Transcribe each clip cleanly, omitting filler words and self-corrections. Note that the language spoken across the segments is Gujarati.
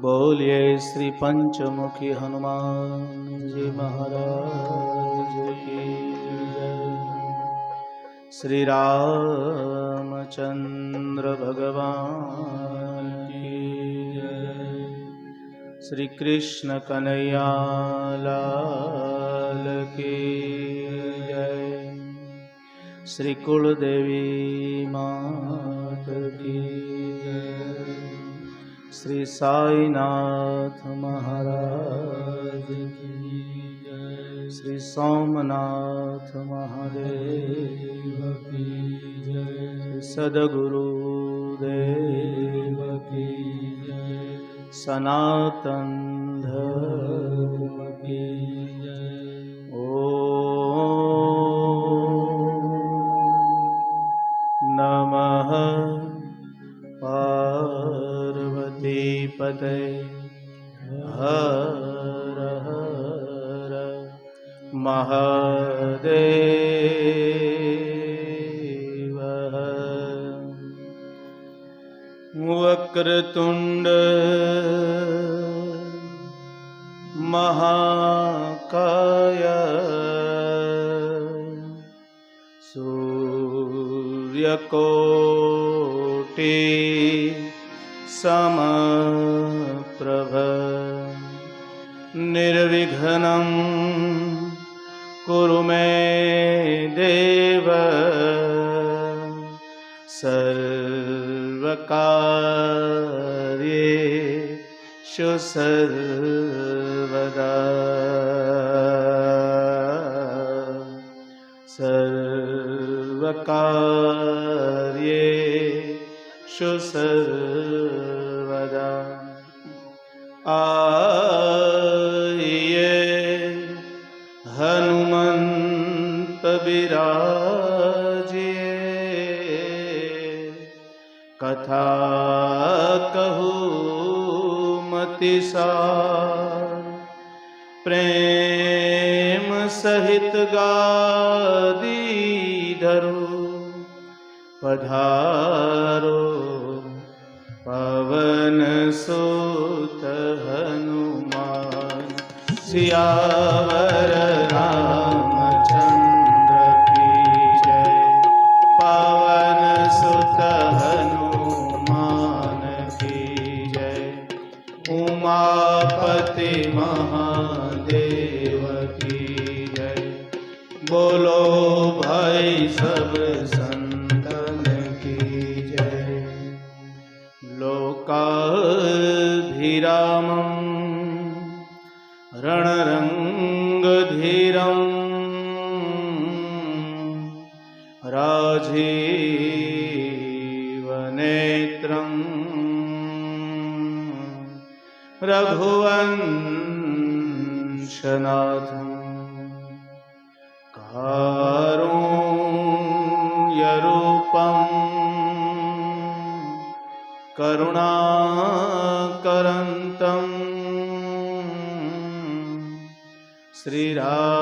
बोलिए श्री पंचमुखी हनुमान जी महाराज की जय। श्री रामचंद्र भगवान की जय। श्री कृष्ण कन्हैया लाल की जय। श्री कुलदेवी मात की जय। श्री साईनाथ महाराज की जय। श्री सोमनाथ महादेव की जय। सद्गुरु देव की जय। सनातन धर्म की जय। ओम नमः पार्वतीपते हर हर महादेव। वक्रतुंड महाकाय सूर्यकोटि समप्रभ निर्विघ्नं कुरु मे देव सर्वकार्येषु सर्वदा सर्वकार्येषु सर्वदा। आइए हनुमंत बिराजिए, कथा कहूँ मति सार। प्रेम सहित गादी धरो, पधारो पवन सुत हनुमान। सियावर रामचंद्र की जय। पवन सुत हनुमान की जय। उमापति महादेव की जय। बोलो भाई सब संतन की जय। लोकाभिरामं रणरंगधीरं राजीवनेत्रं रघुवंशनाथं कारुण्यरूपं करुणाकरन्तं श्रीरामचन्द्रं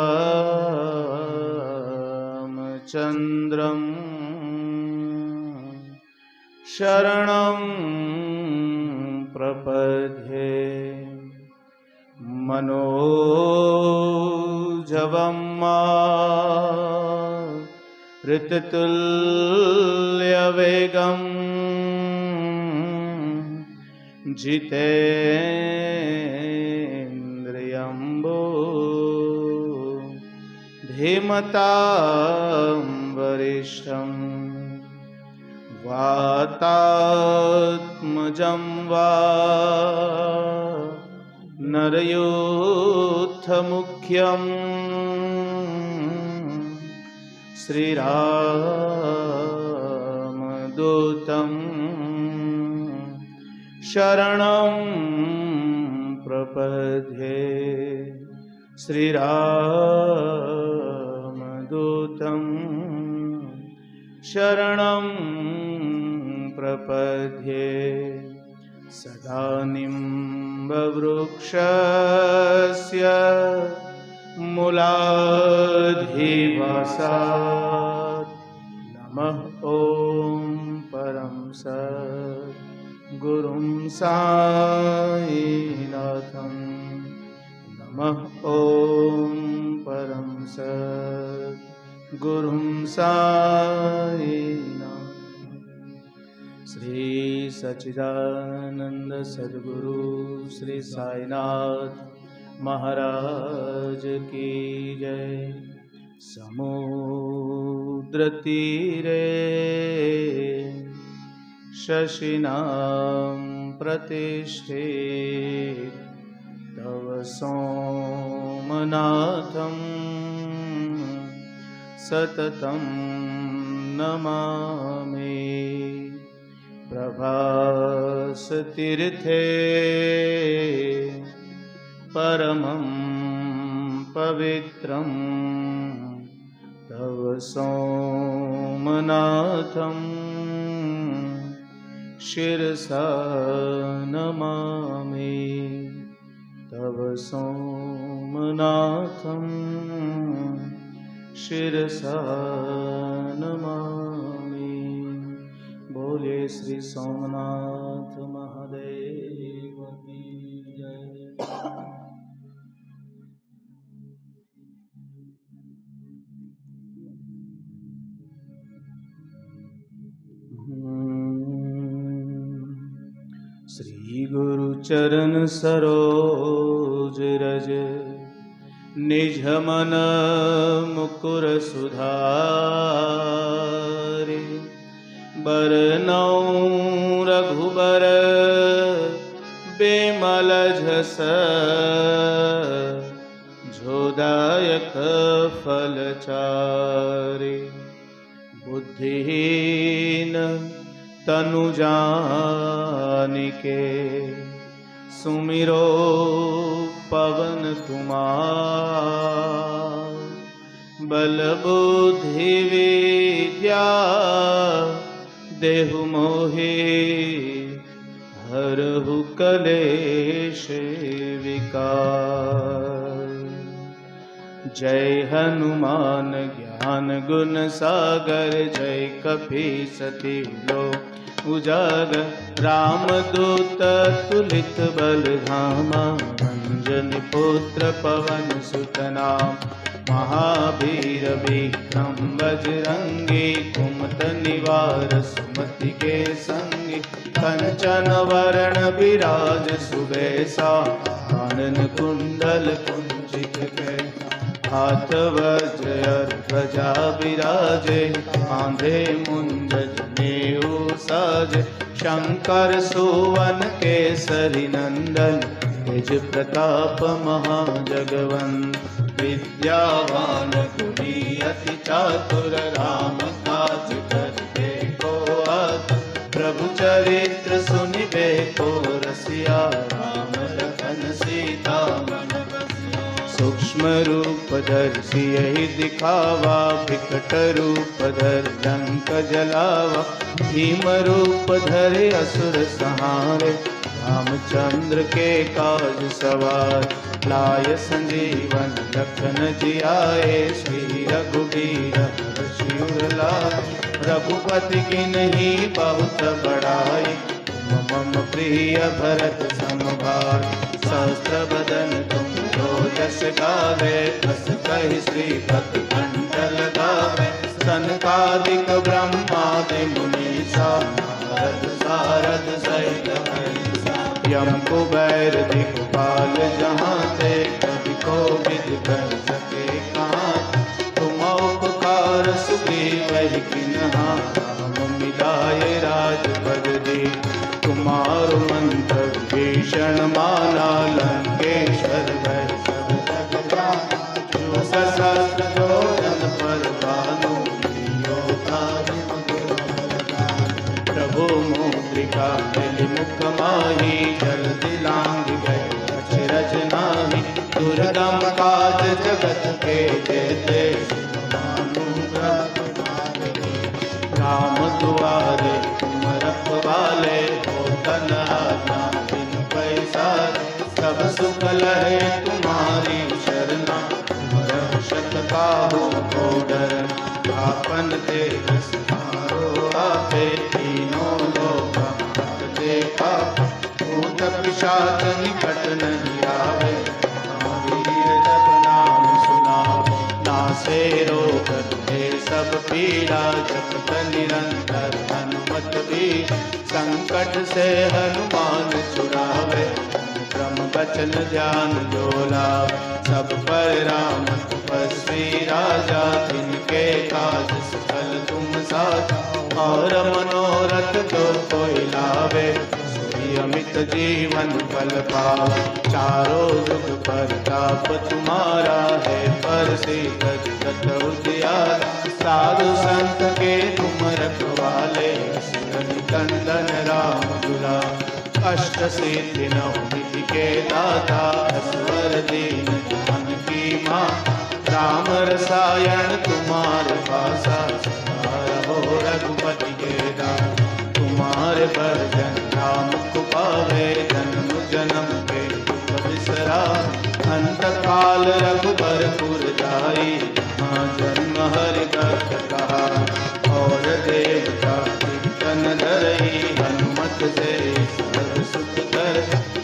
शरणं प्रपद्ये। मनोजवं मारुततुल्यवेगं जितेन्द्रियं धीमतां वरिष्ठं। वातात्मजं वा नरयूथमुख्यं श्रीरामदूतं शरणं प्रपद्ये। श्रीरामदूतं शरणं प्रपद्ये। सदा निम्बवृक्षस्य मूलाधिवासात् नमः ॐ परम सद्गुरुं साईनाथं। नमः ॐ परम सद्गुरुं साईनाथं। श्री सच्चिदानंद सद्गुरु श्री साईनाथ महाराज की जय। समुद्र तीरे शशिनां प्रतिष्ठे तव सोमनाथं सततं नमामि। प्रभासतीर्थे परमं पवित्रं तव सोमनाथं शिरसा नमामि। तव सोमनाथं शिरसा नमामि। बोले श्री सोमनाथ महादेव की जय। श्री गुरु चरण सरोज रज निज मन मुकुर सुधारि। बरनौ रघुबर बेमल झस झोदायक फलचारि। बुद्धिहीन तनु जानिके सुमिरो पवन कुमार। बल बुद्धि विद्या देहु मोहि हरहु कलेश विकार। जय हनुमान ज्ञान गुण सागर जय कपीसति लोक उजागर। रामदूत तुलित बल धामा अंजनी पुत्र पवन सुत नाम। महावीर विक्रम बजरंगी कुमत निवार सुमति के संगी। कंचन वरण विराज सुबेसा कानन कुंडल कुंचित कैसा। हाथ वज्र ध्वजा विराजे कांधे मुंज जनेऊ साजे। शंकर सुवन केसरी नंदन तेज प्रताप महाजगवंत। विद्यावान गुणी अति चातुर राम काज करते को आतुर। प्रभु चरित्र सुनिबे को रसिया राम लखन सीता मन बसिया। सूक्ष्म रूप धरि सियहि दिखावा विकट रूप धरि लंक जलावा। भीम रूप धरि असुर संहारे रामचंद्र के काज सवार। लाय संजीवन लखन जियाए श्री रघुबीर हरषि उर लाए। रघुपति कीन्ही बहुत बड़ाई मम प्रिय भरत सम भाई। सहस्र बदन तुम जो जस गावे बस कहि श्रीपति कंठ लगावे। सनकादिक ब्रह्मादि मुनीसा नारद सारद सहित अहिसा। यम कुबेर दिक्पाल जहाँ ते कवि कोविद कर सके कहाँ। तुम उपकार सुग्रीव किन्हा राम मिलाए राजपद दी। तुम्हारो मंत्र भीषण माना लंकेश्वर भय सब जग जाना। जो सहस्र जोजन पर भानु प्रभु मुद्रिका मिलि मुख माही। जल दिलांग गए अचरज नाही। दुर्गम काज जगत के जेते राम दुआरे तुम रखवाले। हो तन आज्ञा बिन पैसारे। सब सुख लहे तुम्हारी शरणा। तुम रक्षक काहू को डर आपन तेज पिशाच निकट नहीं आवे, महावीर जब नाम सुनावे। नासे रोग दुखे सब पीड़ा, जपत निरंतर हनुमत वीर। संकट से हनुमान छुड़ावे, ब्रह्म बचन ध्यान जो लावे। सब पर राम तपस्वी राजा, तिनके काज सकल तुम साजा। और मनोरथ जो कोई लावे, सोई अमित जीवन फल पावे। चारों युग प्रताप तुम्हारा है, प्रसिद्ध जगत उजियारा। साधु संत के तुम रखवाले, कंदन राम दुलारे। अष्ट सिद्धि नौ निधि के दाता, असवर दीन जान की माँ। राम रसायन तुम्हारे पासा, सदा रहो रघुपति के दास। तुम्हारे भजन राम को पावे, जन्म जन्म के दुख बिसरा। अंत काल रघुबरपुर जाई, जहाँ जन्म हरि भक्त कहा। और देवता कीर्तन धरई, हनुमत से सर्व सुख कर।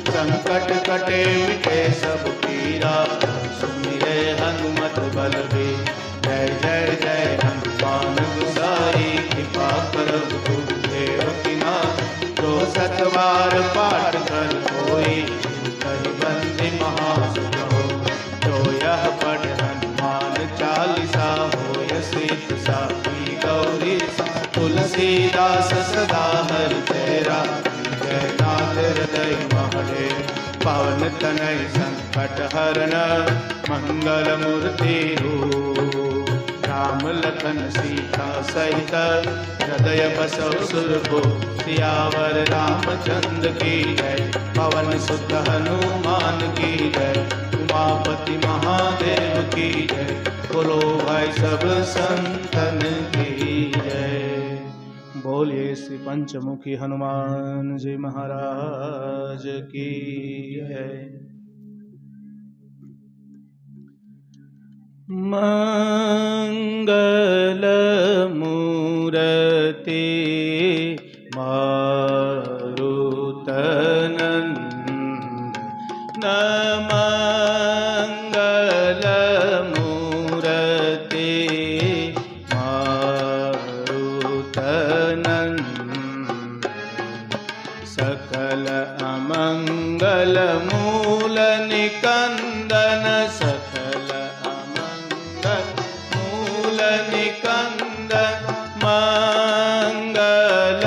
संकट कटे मिटे सब पीरा, सुमिरे हनुमत बलबीर। जय जय जय हनुमान गोसाई, कृपा करो गुरुदेव की नाथ। जो सतबार पाठ कर कोई, कहि बंदी महासुख हो। जो यह पढ़ हनुमान चालीसा, होय सिद्ध साखी गौरी। तुलसीदास सदा हरि चेरा, जय नाथ हृदय महरे। पवन तनय संकट हरन, मंगल मूर्ति रूप। राम लखन सीता सहित, हृदय बसौ सुरभूप। सियावर रामचंद्र की जय, पवन सुत हनुमान की जय। उमापति महादेव की जय, बोलो भाई सब संतन की जय। बोलिए श्री पंचमुखी हनुमान जी महाराज की जय। मंगल मूर्ति मारुत नंदन, मंगल मूर्ति मारुत नंदन। सकल अमंगल मूल निकंदन, सकल अमंगल मूल निकंदन। मंगल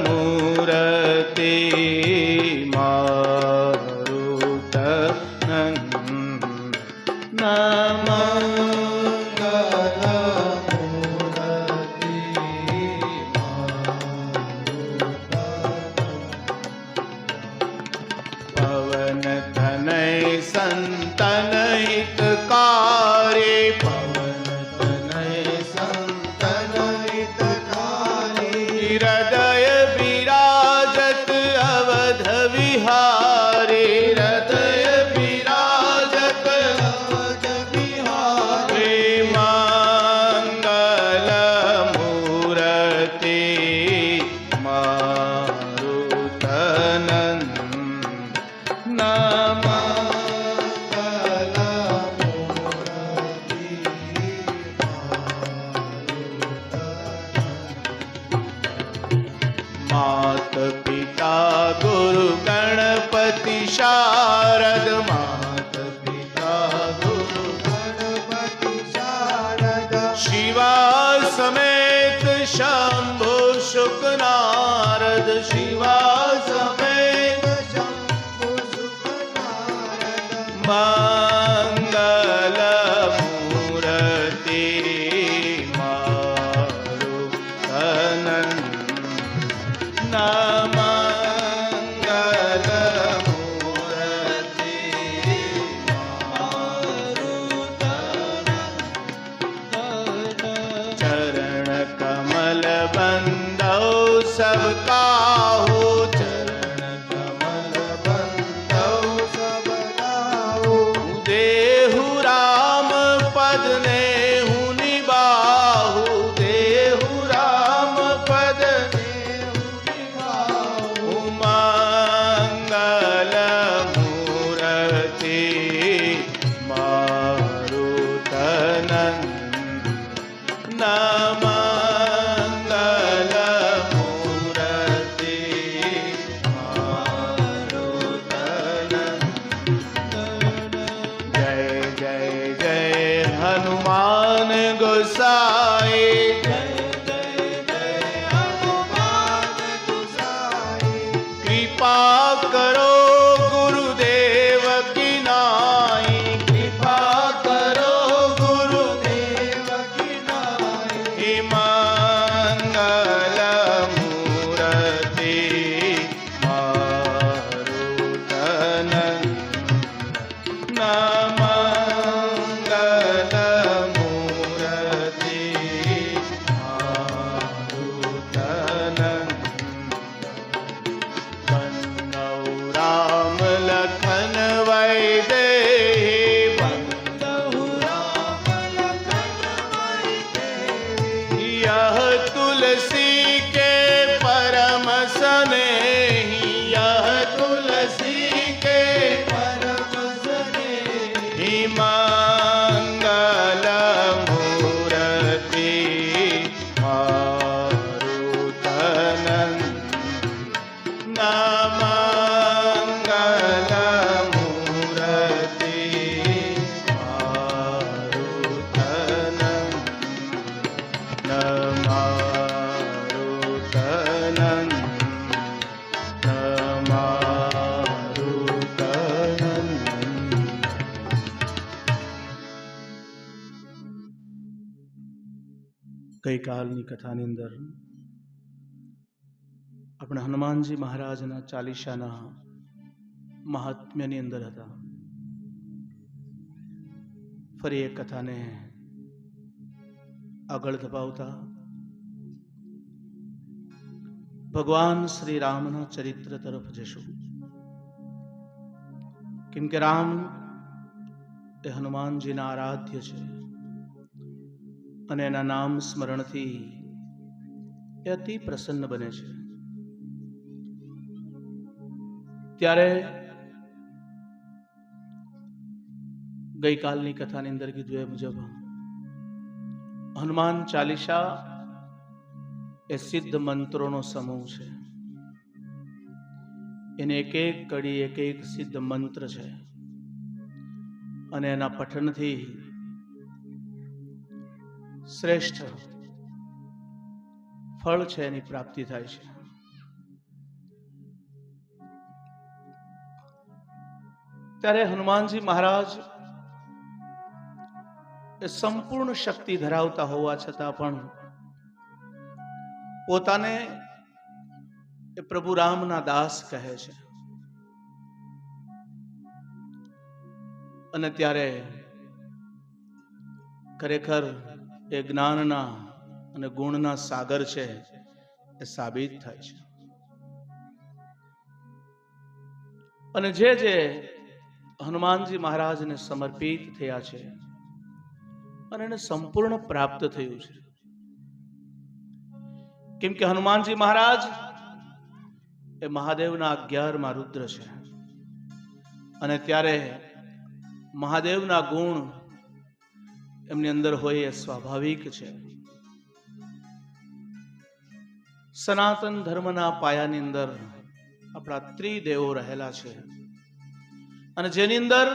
मूर्ति मारुत नंदन, मंगल मूर्ति मारुत। पवन तनय संतन हितकारी, पवन तनय संतन हितकारी। हृदय विराजत अवध विहारी, हृदय विराजत अवध विहारी। मंगल मूर्ति मारुत नंदन, मंगल मूर्ति मारुत। मात पिता गुरु गणपति शारद, मात पिता गुरु गणपति शारद। शिवा समेत शंभु शुक नारद, शिवा समेत शंभु शुक नारद। मंगल मूर्ति मारुत नंदन, मंगल मूर्ति मारुत नंदन। चरण कमल बंदौ सब काहू, चरण कमल बंदौ सब काहू। देहु राम पद नेहु निबाहु, देहु राम पद नेहु निबाहु। मंगल तुलसी के परम स्नेही, यह तुलसी के परम स्नेही, मंगल मूर्ति मारुतनंदन, मंगल मूर्ति ગઈ કાલની કથાની અંદર આપણે હનુમાનજી મહારાજના ચાલીસાના મહાત્મ્યની અંદર હતા. ફરી એક કથાને આગળ ધપાવતા ભગવાન શ્રી રામના ચરિત્ર તરફ જશું. કેમ કે રામ એ હનુમાનજીના આરાધ્ય છે અને એના નામ સ્મરણથી એ અતિ પ્રસન્ન બને છે. ત્યારે ગઈકાલની કથાની અંદર કીધું એ મુજબ હનુમાન ચાલીસા એ સિદ્ધ મંત્રોનો સમૂહ છે. એને એક એક કડી એક એક સિદ્ધ મંત્ર છે અને એના પઠનથી શ્રેષ્ઠ ફળ છે એની પ્રાપ્તિ થાય છે. ત્યારે હનુમાનજી મહારાજ એ સંપૂર્ણ શક્તિ ધરાવતા હોવા છતાં પણ પોતાને એ પ્રભુ રામના દાસ કહે છે. અને ત્યારે ખરેખર એ જ્ઞાનના અને ગુણના સાગર છે એ સાબિત થાય છે. અને જે જે હનુમાનજી મહારાજને સમર્પિત થયા છે અને એને સંપૂર્ણ પ્રાપ્ત થયું છે. કેમ કે હનુમાનજી મહારાજ એ મહાદેવના 11માં રુદ્ર છે અને ત્યારે મહાદેવના ગુણ એમની અંદર હોય એ સ્વાભાવિક છે. સનાતન ધર્મના પાયાની અંદર આપણા ત્રિદેવો રહેલા છે અને જેની અંદર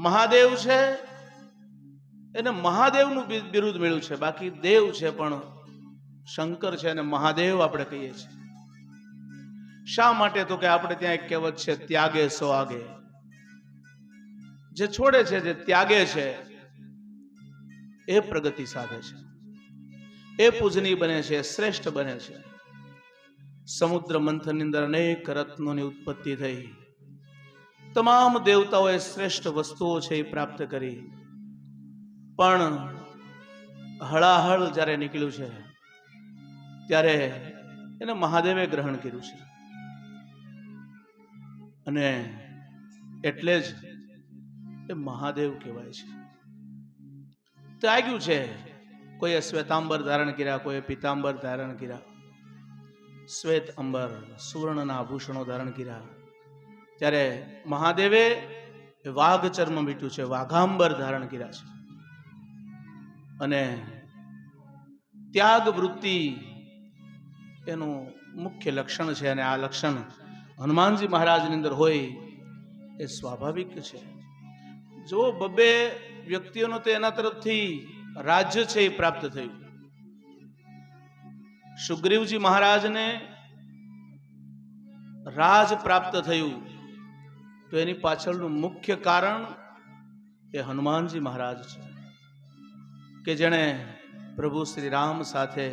મહાદેવ છે એને મહાદેવનું બિરુદ મળ્યું છે. બાકી દેવ છે પણ શંકર છે અને મહાદેવ આપણે કહીએ છીએ. શા માટે? તો કે આપણે ત્યાં એક કહેવત છે, ત્યાગે સો આગે. જે છોડે છે, જે ત્યાગે છે એ પ્રગતિ સાધે છે, એ પૂજનીય બને છે, શ્રેષ્ઠ બને છે. સમુદ્ર મંથનની અંદર અનેક રત્નોની ઉત્પત્તિ થઈ. તમામ દેવતાઓએ શ્રેષ્ઠ વસ્તુઓ છે એ પ્રાપ્ત કરી, પણ હળાહળ જ્યારે નીકળ્યું છે ત્યારે એને મહાદેવે ગ્રહણ કર્યું છે અને એટલે જ એ મહાદેવ કહેવાય છે. તો આવ્યું છે, કોઈએ શ્વેતાંબર ધારણ કર્યા, કોઈએ પિતાંબર ધારણ કર્યા, શ્વેત અંબર સુવર્ણના આભૂષણો ધારણ કર્યા. ત્યારે મહાદેવે વાઘ ચર્મ મીટ્યું છે, વાઘાંબર ધારણ કર્યા છે. અને ત્યાગ વૃત્તિ એનું મુખ્ય લક્ષણ છે અને આ લક્ષણ હનુમાનજી મહારાજની અંદર હોય એ સ્વાભાવિક છે. જો બબે વ્યક્તિઓનો તો એના તરફથી રાજ્ય છે એ પ્રાપ્ત થયું. સુગ્રીવજી મહારાજને રાજ પ્રાપ્ત થયું તો એની પાછળનું મુખ્ય કારણ એ હનુમાનજી મહારાજ છે કે જેણે પ્રભુ શ્રી રામ સાથે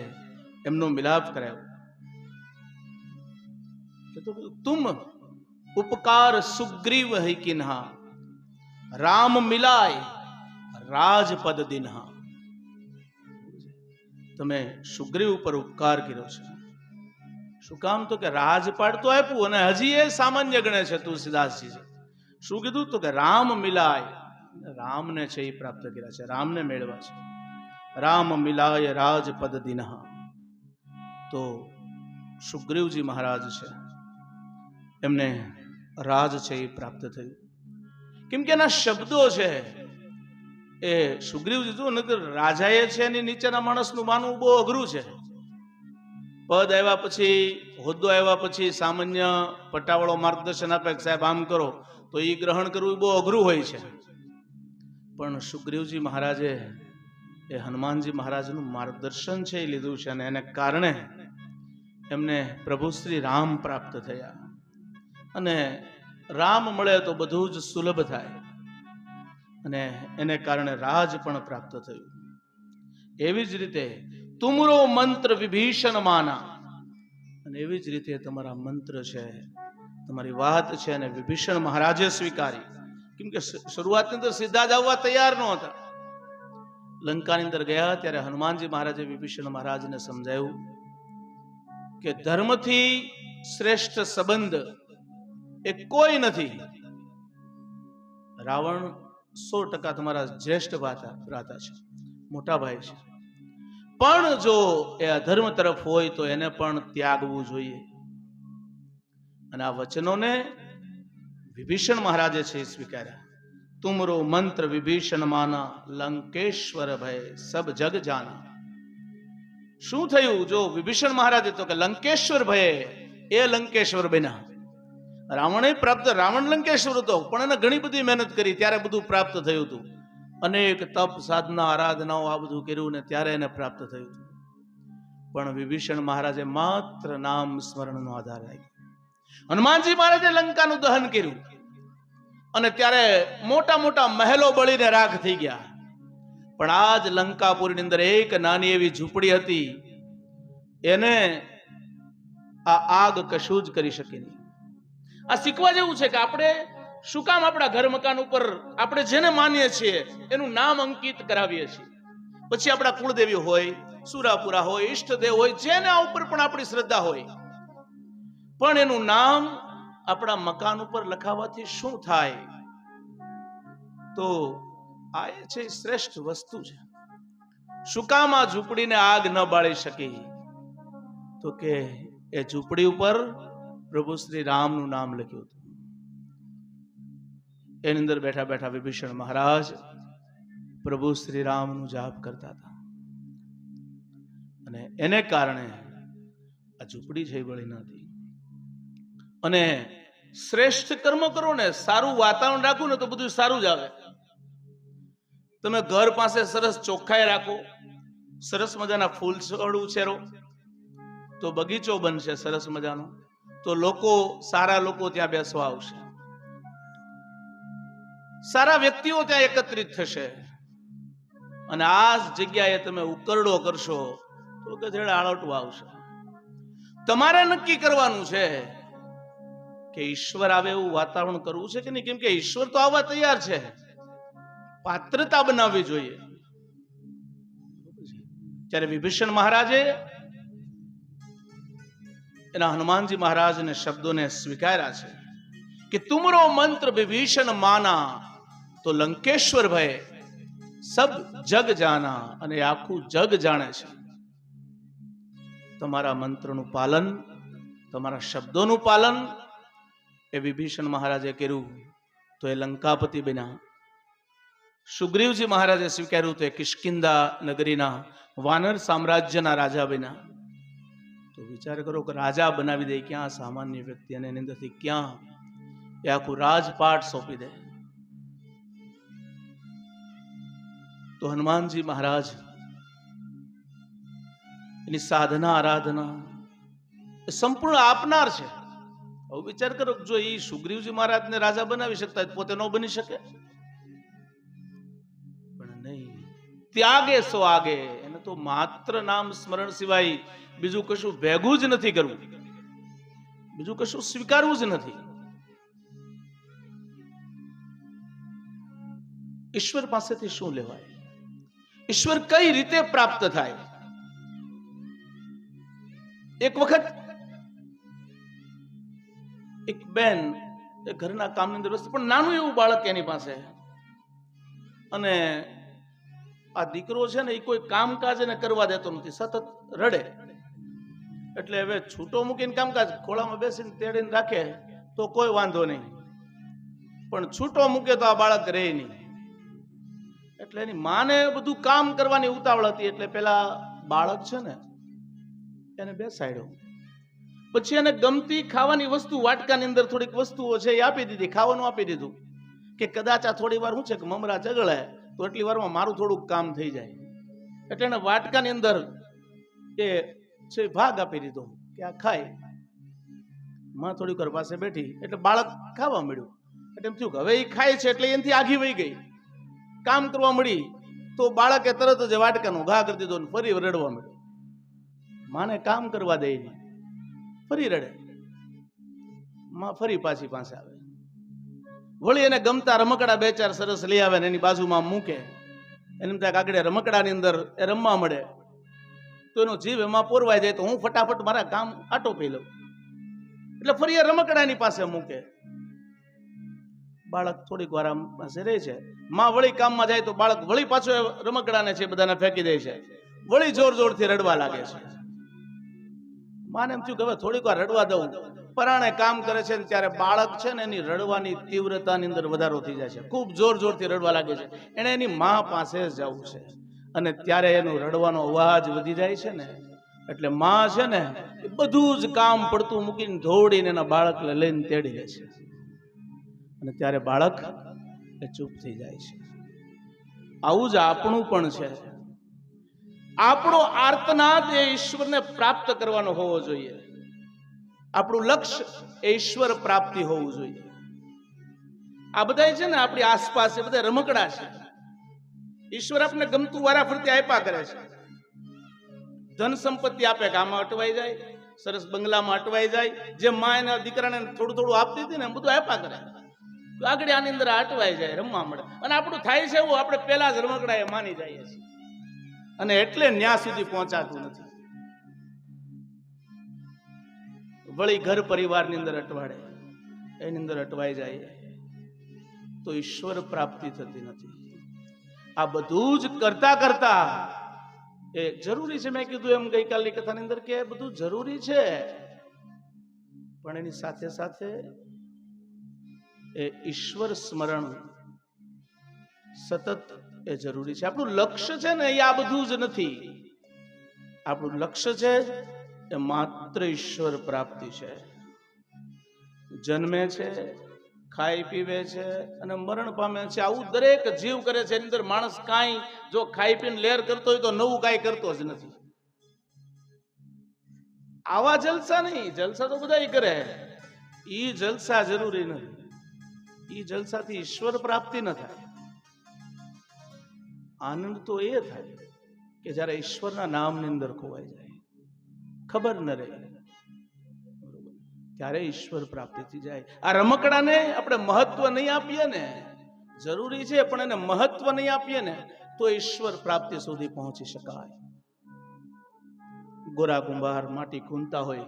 એમનો મિલાપ કરાયો. તુમ ઉપકાર સુગ્રીવ હૈ કિન્હા, રામ મિલાય રાજપદ દિન્હા. તમે સુગ્રીવ ઉપર ઉપકાર કર્યો છે. શું કામ? તો કે રાજપાટ તો આપ્યું અને હજી એ સામાન્ય ગણે છે તુલસીદાસજી છે. શું કીધું? તો કે રામ મિલાય, રામને છે એ પ્રાપ્ત કર્યા છે, રામને મેળવા છે. રામ મિલાય રાજપદ દિનહા. તો સુગ્રીવજી મહારાજ છે એમને રાજ છે એ પ્રાપ્ત થયું. કેમ કે એના શબ્દો છે એ સુગ્રીવજી જો નગર રાજાએ છે એની નીચેના માણસનું માનવું બહુ અઘરું છે. પદ આવ્યા પછી, હોદ્દો આવ્યા પછી સામાન્ય પટ્ટાવાળો માર્ગદર્શન આપે કે સાહેબ આમ કરો, તો એ ગ્રહણ કરવું બહુ અઘરું હોય છે. પણ સુગ્રીવજી મહારાજે એ હનુમાનજી મહારાજનું માર્ગદર્શન છે એ લીધું છે અને એને કારણે એમને પ્રભુ શ્રી રામ પ્રાપ્ત થયા. અને રામ મળે તો બધું જ સુલભ થાય અને એને કારણે રાજ પણ પ્રાપ્ત થયું. એવી જ રીતે તુમરો મંત્ર વિભીષણ માના, અને એવી જ રીતે તમારા મંત્ર છે, તમારી વાત છે અને વિભીષણ મહારાજે સ્વીકારી. કેમ કે શરૂઆતની અંદર સીધા જ આવવા તૈયાર ન હતા. લંકાની અંદર ગયા ત્યારે હનુમાનજી મહારાજે વિભીષણ મહારાજને સમજાયું કે ધર્મથી શ્રેષ્ઠ સંબંધ એ કોઈ નથી. રાવણ 100% તમારા જ્યેષ્ઠ ભ્રાતા છે, મોટા ભાઈ છે, પણ જો એ અધર્મ તરફ હોય તો એને પણ ત્યાગવું જોઈએ. અને આ વચનોને વિભીષણ મહારાજે છે સ્વીકાર્યા. તુમરો મંત્ર વિભીષણ માના, લંકેશ્વર ભય સબ જગ જાના. શું થયું? જો વિભીષણ મહારાજે તો કે લંકેશ્વર ભય, એ લંકેશ્વર બન્યા. રાવણે પ્રાપ્ત, રાવણ લંકેશ્વર હતો પણ એને ઘણી બધી મહેનત કરી ત્યારે બધું પ્રાપ્ત થયું હતું. અનેક તપ સાધના આરાધનાઓ આ બધું કર્યું ને ત્યારે એને પ્રાપ્ત થયું હતું. પણ વિભીષણ મહારાજે માત્ર નામ સ્મરણનો આધાર રાખ્યો. હનુમાનજી મહારાજે લંકાનું દહન કર્યું અને ત્યારે મોટા મોટા મહેલો બળીને રાખ થઈ ગયા. પણ આજ લંકાપુરની અંદર એક નાની એવી ઝૂંપડી હતી, એને આ આગ કશું જ કરી શકે નહીં. આ શીખવા જેવું છે કે આપણે શું કામ આપણા ઘર મકાન ઉપર આપણે જેને માનીએ છીએ એનું નામ અંકિત કરાવીએ છીએ. પછી આપણા કુળદેવી હોય, સુરાપુરા હોય, ઈષ્ટદેવ હોય, જેના ઉપર પણ આપણી શ્રદ્ધા હોય, પણ એનું નામ આપણા મકાન ઉપર લખાવવાથી શું થાય? તો આ છે શ્રેષ્ઠ વસ્તુ છે. શું કામ આ ઝૂંપડીને આગ ન બાળી શકી? તો કે એ ઝૂંપડી ઉપર પ્રભુ શ્રી રામનું નામ લખ્યું હતું. એની અંદર બેઠા બેઠા વિભીષણ મહારાજ પ્રભુ શ્રી રામનું જાપ કરતા હતા અને એને કારણે આ ઝૂંપડી છે બળી નથી. અને શ્રેષ્ઠ કર્મ કરો ને, સારું વાતાવરણ રાખવું ને તો બધું સારું જ આવે. તમે ઘર પાસે સરસ ચોખ્ખાઈ રાખો, સરસ મજાના ફૂલ છોડ ઉછેરો તો બગીચો બનશે સરસ મજાનો, તો લોકો, સારા લોકો ત્યાં બેસવા આવશે, સારા વ્યક્તિઓ ત્યાં એકત્રિત થશે. અને આ જગ્યાએ તમે ઉકરડો કરશો તો ગધેડા આળોટવા આવશે. તમારે નક્કી કરવાનું છે કે ઈશ્વર આવે એવું વાતાવરણ કરવું છે કે નહીં. કેમ કે ઈશ્વર તો આવવા તૈયાર છે, પાત્રતા બનાવવી જોઈએ. ત્યારે વિભીષણ મહારાજે એના હનુમાનજી મહારાજને શબ્દોને સ્વીકાર્યા છે કે તુમરો મંત્ર વિભીષણ માના તો લંકેશ્વર ભય સબ જગ જાના. અને આખું જગ જાણે છે. તમારા મંત્રનું પાલન, તમારા શબ્દોનું પાલન એ વિભીષણ મહારાજે કર્યું તો એ લંકાપતિ બન્યા. સુગ્રીવજી મહારાજે સ્વીકાર્યું તો એ કિષ્કિંધા નગરીના વાનર સામ્રાજ્યના રાજા બન્યા. તો વિચાર કરો કે રાજા બનાવી દે ક્યાં સામાન્ય વ્યક્તિ, અને એની અંદરથી ક્યાં એ આખું રાજપાટ સોંપી દે. તો હનુમાનજી મહારાજ એની સાધના આરાધના એ સંપૂર્ણ આપનાર છે. હવે વિચાર કરો, જો એ સુગ્રીવજી મહારાજને રાજા બનાવી શકતા પોતે ન બની શકે? પણ નહીં, ત્યાગે સો આગે. એને તો માત્ર નામ સ્મરણ સિવાય બીજું કશું ભેગું જ નથી કરવું, બીજું કશું સ્વીકારવું જ નથી. ઈશ્વર પાસેથી શું લેવાય? ઈશ્વર કઈ રીતે પ્રાપ્ત થાય? એક વખત એક બેન એ ઘરના કામની અંદર વ્યસ્ત, પણ નાનું એવું બાળક એની પાસે, અને આ દીકરો છે ને એ કોઈ કામકાજ એને કરવા દેતો નથી, સતત રડે. એટલે હવે છૂટો મૂકીને કામકાજ ખોળામાં બેસીને તેડીને રાખે તો કોઈ વાંધો નહીં, પણ છૂટો મૂકે તો આ બાળક રહે નહીં. એટલે એની માને બધું કામ કરવાની ઉતાવળ હતી, એટલે પેલા બાળક છે ને એને બેસાડ્યો. પછી એને ગમતી ખાવાની વસ્તુ વાટકાની અંદર થોડીક વસ્તુઓ છે એ આપી દીધી, ખાવાનું આપી દીધું કે કદાચ આ થોડી વાર શું છે કે મમરા ચગળે તો એટલી વારમાં મારું થોડુંક કામ થઈ જાય. એટલે એને વાટકાની અંદર એ છે ભાગ આપી દીધો કે આ ખાય. માં થોડીક વાર પાસે બેઠી એટલે બાળક ખાવા મળ્યું. એટલે એમ થયું કે હવે એ ખાય છે એટલે એનાથી આઘી વહી ગઈ, કામ કરવા મળી. તો બાળકે તરત જ વાટકાનો ઘા કરી દીધો ને ફરી રડવા મળ્યો. માને કામ કરવા દે નહીં, ફરી રડે. માં ફરી પાછી પાસે આવે, વળી એને ગમતા રમકડા બે ચાર સરસ લઈ આવે ને એની બાજુમાં મૂકે. એને એમ થાય કે આગળ રમકડાની અંદર એ રમવા મળે તો એનો જીવ એમાં પોરવાઈ જાય, તો હું ફટાફટ મારા કામ આટોપી લઉં. એટલે ફરી એ રમકડાની પાસે મૂકે. બાળક થોડીક વાર આમ પાસે રહે છે. માં વળી કામમાં જાય તો બાળક વળી પાછો રમકડાને છે બધાને ફેંકી દે છે, વળી જોર જોરથી રડવા લાગે છે. માને એમ થયું કે હવે થોડીક વાર રડવા દઉં. પરાણે કામ કરે છે ત્યારે બાળક છે ને એની રડવાની તીવ્રતાની અંદર વધારો થઈ જાય છે, ખૂબ જોર જોરથી રડવા લાગે છે. એને એની માં પાસે જવું છે અને ત્યારે એનો રડવાનો અવાજ વધી જાય છે ને એટલે માં છે ને એ બધું જ કામ પડતું મૂકીને દોડીને એના બાળકને લઈને તેડી લે છે. અને ત્યારે બાળક એ ચૂપ થઈ જાય છે. આવું જ આપણું પણ છે. આપણો આર્તનાદ એ ઈશ્વરને પ્રાપ્ત કરવાનો હોવો જોઈએ. આપણું લક્ષ્ય એ ઈશ્વર પ્રાપ્તિ હોવું જોઈએ. આ બધા છે ને આપણી આસપાસ એ બધા રમકડા છે. ઈશ્વર આપણે ગમતું વારાફરતી આપ્યા કરે છે. ધન સંપત્તિ આપે કે આમાં અટવાઈ જાય, સરસ બંગલામાં અટવાઈ જાય. જે માં એના દીકરાને થોડું થોડું આપતી હતી ને એમ બધું આપ્યા કરે. તો આગળ આની અંદર અટવાઈ જાય, રમવા મળે. અને આપણું થાય છે એવું, આપણે પેલા જ રમકડા એ માની જઈએ છીએ અને એટલે ન્યા સુધી પહોંચાતું નથી. વળી ઘર પરિવારની અંદર અટવાડે, એની અંદર અટવાઈ જાય તો ઈશ્વર પ્રાપ્તિ થતી નથી. આ બધું જ કરતા કરતા એ જરૂરી છે. મેં કીધું એમ ગઈકાલની કથાની અંદર કે બધું જરૂરી છે, પણ એની સાથે સાથે એ ઈશ્વર સ્મરણ સતત એ જરૂરી છે. આપણું લક્ષ્ય છે ને એ આ બધું જ નથી. આપણું લક્ષ્ય છે એ માત્ર ઈશ્વર પ્રાપ્તિ છે. જન્મે છે, ખાઈ પીવે છે અને મરણ પામે છે. આવું દરેક જીવ કરે છે. એની અંદર માણસ કાંઈ જો ખાઈ પીને લેર કરતો હોય તો નવું કાંઈ કરતો જ નથી. આવા જલસા નહીં, જલસા તો બધા કરે. ઈ જલસા જરૂરી નથી. ઈ જલસાથી ઈશ્વર પ્રાપ્તિ ન થાય. આનંદ તો એ થાય કે જયારે ઈશ્વરના નામની અંદર ખોવાઈ જાય, ખબર ન રહે, ત્યારે ઈશ્વર પ્રાપ્તિ થઈ જાય. આ રમકડાને આપણે મહત્વ નહીં આપીએ ને, જરૂરી છે પણ એને મહત્વ નહીં આપીએ ને તો ઈશ્વર પ્રાપ્તિ સુધી પહોંચી શકાય. ગોરા કુંભાર માટી ખૂંદતા હોય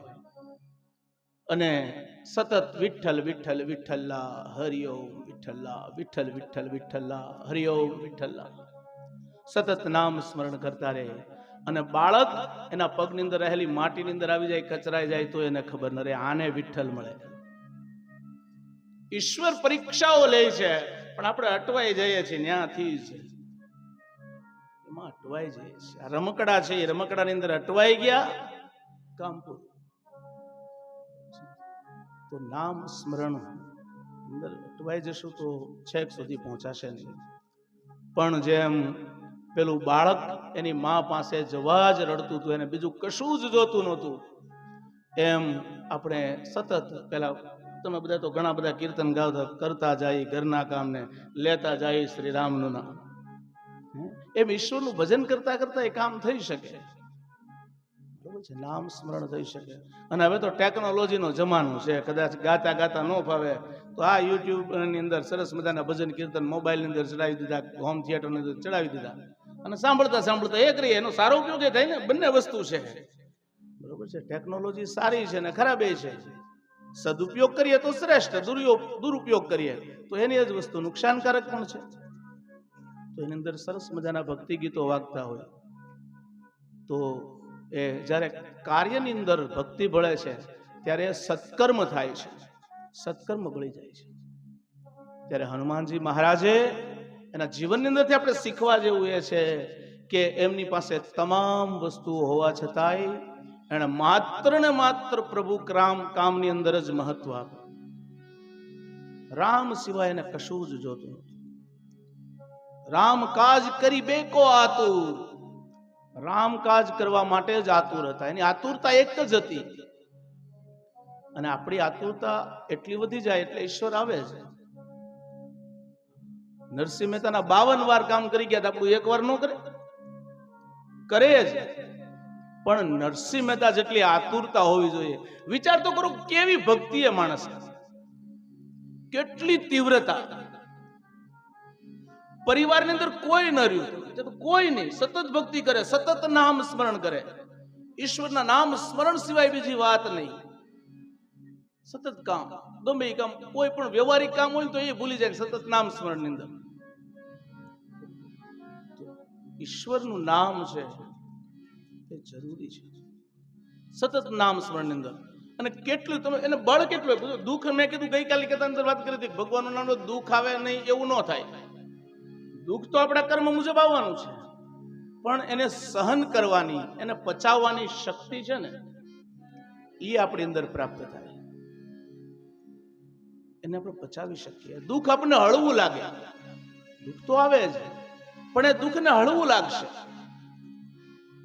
અને સતત વિઠ્ઠલ વિઠ્ઠલ વિઠ્ઠલ્લા હરિઓમ વિઠ્ઠલ્લા, વિઠ્ઠલ વિઠ્ઠલ વિઠ્ઠલ્લા હરિઓમ વિઠ્ઠલ્લા સતત નામ સ્મરણ કરતા રહે. અને બાળક એના પગની અંદર રહેલી માટીની અંદર આવી જાય, કચરાઈ જાય તો એને ખબર ન રહે આને વિઠ્ઠલ મળે. ઈશ્વર પરીક્ષાઓ લે છે પણ આપણે અટવાઈ જઈએ છીએ. ત્યાંથી જ એમાં અટવાઈ જઈએ છીએ. આ રમકડા છે, એ રમકડાની અંદર અટવાઈ ગયા, કામ પૂરું. તો નામ સ્મરણ અંદર અટવાઈ જશું તો છેક સુધી પહોંચાશે નહીં. પણ જેમ પેલું બાળક એની મા પાસે જવા જ રડતું હતું, એને બીજું કશું જ જોતું નહોતું, એમ આપણે સતત પેલા તમે બધા તો ઘણા બધા કીર્તન ગાવતા, કરતા જાય ઘરના કામને, લેતા જાય શ્રી રામનું નામ. એમ ઈશ્વરનું ભજન કરતા કરતા એ કામ થઈ શકે, બરોબર છે, નામ સ્મરણ થઈ શકે. અને હવે તો ટેકનોલોજીનો જમાનો છે. કદાચ ગાતા ગાતા ન ફાવે તો આ યુટ્યુબ ની અંદર સરસ મજાના ભજન કીર્તન મોબાઈલ ની અંદર ચડાવી દીધા, હોમ થિયેટર ની અંદર ચડાવી દીધા અને સાંભળતા સાંભળતા એક રહી. એનો સારો ઉપયોગ થાય ને, બંને વસ્તુ છે, બરોબર છે. ટેકનોલોજી સારી છે ને ખરાબ એ છે. સદુપયોગ કરીએ તો શ્રેષ્ઠ, દુરુપયોગ કરીએ તો એની જ વસ્તુ નુકસાનકારક પણ છે. તો એની અંદર સરસ મજાના ભક્તિ ગીતો વાગતા હોય, તો એ જ્યારે કાર્યની અંદર ભક્તિ ભળે છે ત્યારે સત્કર્મ થાય છે, સત્કર્મ ભળી જાય છે. ત્યારે હનુમાનજી મહારાજે એના જીવનની અંદરથી આપણે શીખવા જેવું એ છે કે એમની પાસે તમામ વસ્તુઓ હોવા છતાંય એને માત્ર ને માત્ર પ્રભુ કામની અંદર જ મહત્વ આપ્યું. રામ સિવાય એને કશું જ જોતું નહોતું. રામ કાજ કરી બેકો આતુર, રામ કાજ કરવા માટે જ આતુર હતા. એની આતુરતા એક જ હતી. અને આપણી આતુરતા એટલી વધી જાય એટલે ઈશ્વર આવે છે. નરસિંહ મહેતાના 52 વાર કામ કરી ગયા, આપણું એક વાર ન કરે? કરે જ. પણ નરસિંહ મહેતા જેટલી આતુરતા હોવી જોઈએ. વિચાર તો કરો, કેવી ભક્તિ એ માણસ, કેટલી તીવ્રતા. પરિવારની અંદર કોઈ ન રહ્યું, કોઈ નહીં, સતત ભક્તિ કરે, સતત નામ સ્મરણ કરે. ઈશ્વરના નામ સ્મરણ સિવાય બીજી વાત નહીં. સતત કામ, ગમે એ કામ, કોઈ પણ વ્યવહારિક કામ હોય તો એ ભૂલી જાય, સતત નામ સ્મરણ ની અંદર. ઈશ્વરનું નામ છે એ જરૂરી છે, સતત નામ સ્મરણ ની અંદર. અને કેટલું તમે એને બળ કેટલું દુઃખ, મેં કીધું ગઈકાલે કહેતા અંદર વાત કરી હતી, ભગવાનનું નામ દુઃખ આવે નહીં એવું ન થાય. દુઃખ તો આપણા કર્મ મુજબ આવવાનું છે, પણ એને સહન કરવાની, એને પચાવવાની શક્તિ છે ને, એ આપણી અંદર પ્રાપ્ત થાય. એને આપણે પચાવી શકીએ. દુઃખ આપણને હળવું લાગે, દુઃખ તો આવે જ, પણ એ દુઃખને હળવું લાગશે.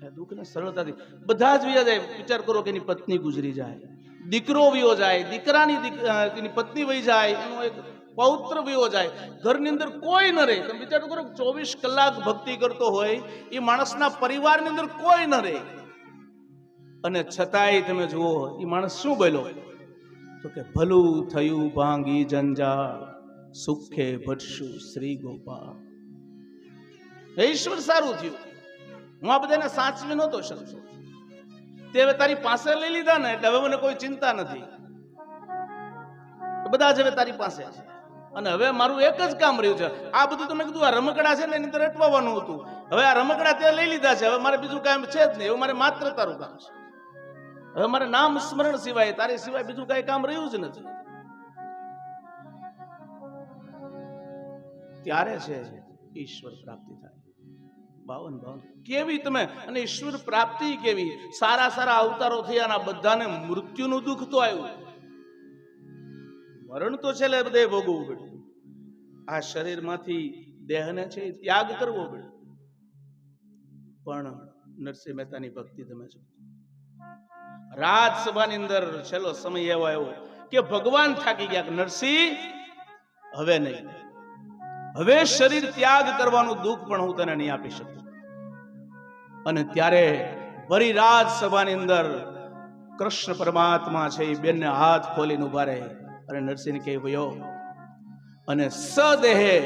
એ દુઃખને સરળતાથી બધા જ વિયા જાય. વિચાર કરો કે એની પત્ની ગુજરી જાય, દીકરો વિયો જાય, દીકરાની પત્ની વહી જાય, એનો એક પૌત્ર વિયો જાય, ઘરની અંદર કોઈ ન રહે. તમે વિચાર કરો, 24 કલાક ભક્તિ કરતો હોય એ માણસના પરિવારની અંદર કોઈ ન રહે, અને છતાંય તમે જુઓ એ માણસ શું બોલ્યો, તો કે ભલું થયું ભાંગી જંજાળ, સુખે ભટશું શ્રી ગોપાલ. ઈશ્વર સારું થયું, હું આ બધાને સાચવી નહોતો શકતો, તે હવે તારી પાસે લઈ લીધા ને એટલે હવે મને કોઈ ચિંતા નથી. બધા જ હવે તારી પાસે છે, અને હવે મારું એક જ કામ રહ્યું છે. આ બધું તમે કીધું, આ રમકડા છે ને એની અંદર અટવાવાનું હતું, હવે આ રમકડા તે લઈ લીધા છે, હવે મારે બીજું કામ છે જ નહીં. હવે મારે માત્ર તારું કામ છે. હવે મારે નામ સ્મરણ સિવાય, તારી સિવાય બીજું કઈ કામ રહ્યું જ નથી. ત્યારે છે ઈશ્વર પ્રાપ્તિ થાય. 52 કેવી તમે, અને ઈશ્વર પ્રાપ્તિ કેવી. સારા સારા અવતારો થયા, બધાને મૃત્યુનું દુઃખ તો આવ્યું, મરણ તો છેલ્લે બધે ભોગવવું પડ્યું. આ શરીરમાંથી દેહને છે ત્યાગ કરવો પડ્યો. પણ નરસિંહ મહેતાની ભક્તિ તમે જો, રાજસભાની અંદર છેલ્લો સમય એવો આવ્યો કે ભગવાન થાકી ગયા, નરસિંહ હવે નહીં, હવે શરીર ત્યાગ કરવાનું દુઃખ પણ હું તને નહીં આપી શકું. અને ત્યારે ભરી રાજસભાની અંદર કૃષ્ણ પરમાત્મા છે એ બેનને હાથ ખોલીને ઉભા રહે, અને નરસિંહ કહે ભયો, અને સદેહે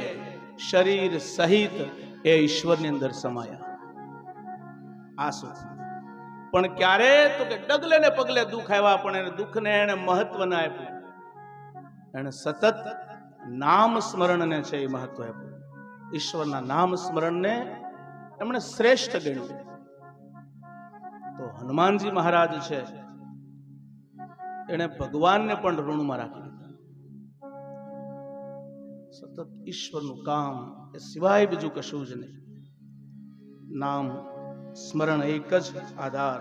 શરીર સહિત એ ઈશ્વરની અંદર સમાયા. આ શું? પણ ક્યારે? તો કે ડગલે ને પગલે દુઃખ આવ્યા, પણ એને દુઃખને એને મહત્વ ના આપ્યું. એને સતત નામ સ્મરણને છે એ મહત્વ આપ્યું. ઈશ્વરના નામ સ્મરણને એમણે શ્રેષ્ઠ ગણ્યું. તો હનુમાનજી મહારાજ છે એને ભગવાનને પણ ઋણમાં રાખી દીધા. સતત ઈશ્વરનું કામ એ સિવાય બીજું કશું જ નહીં. નામ સ્મરણ એક જ આધાર.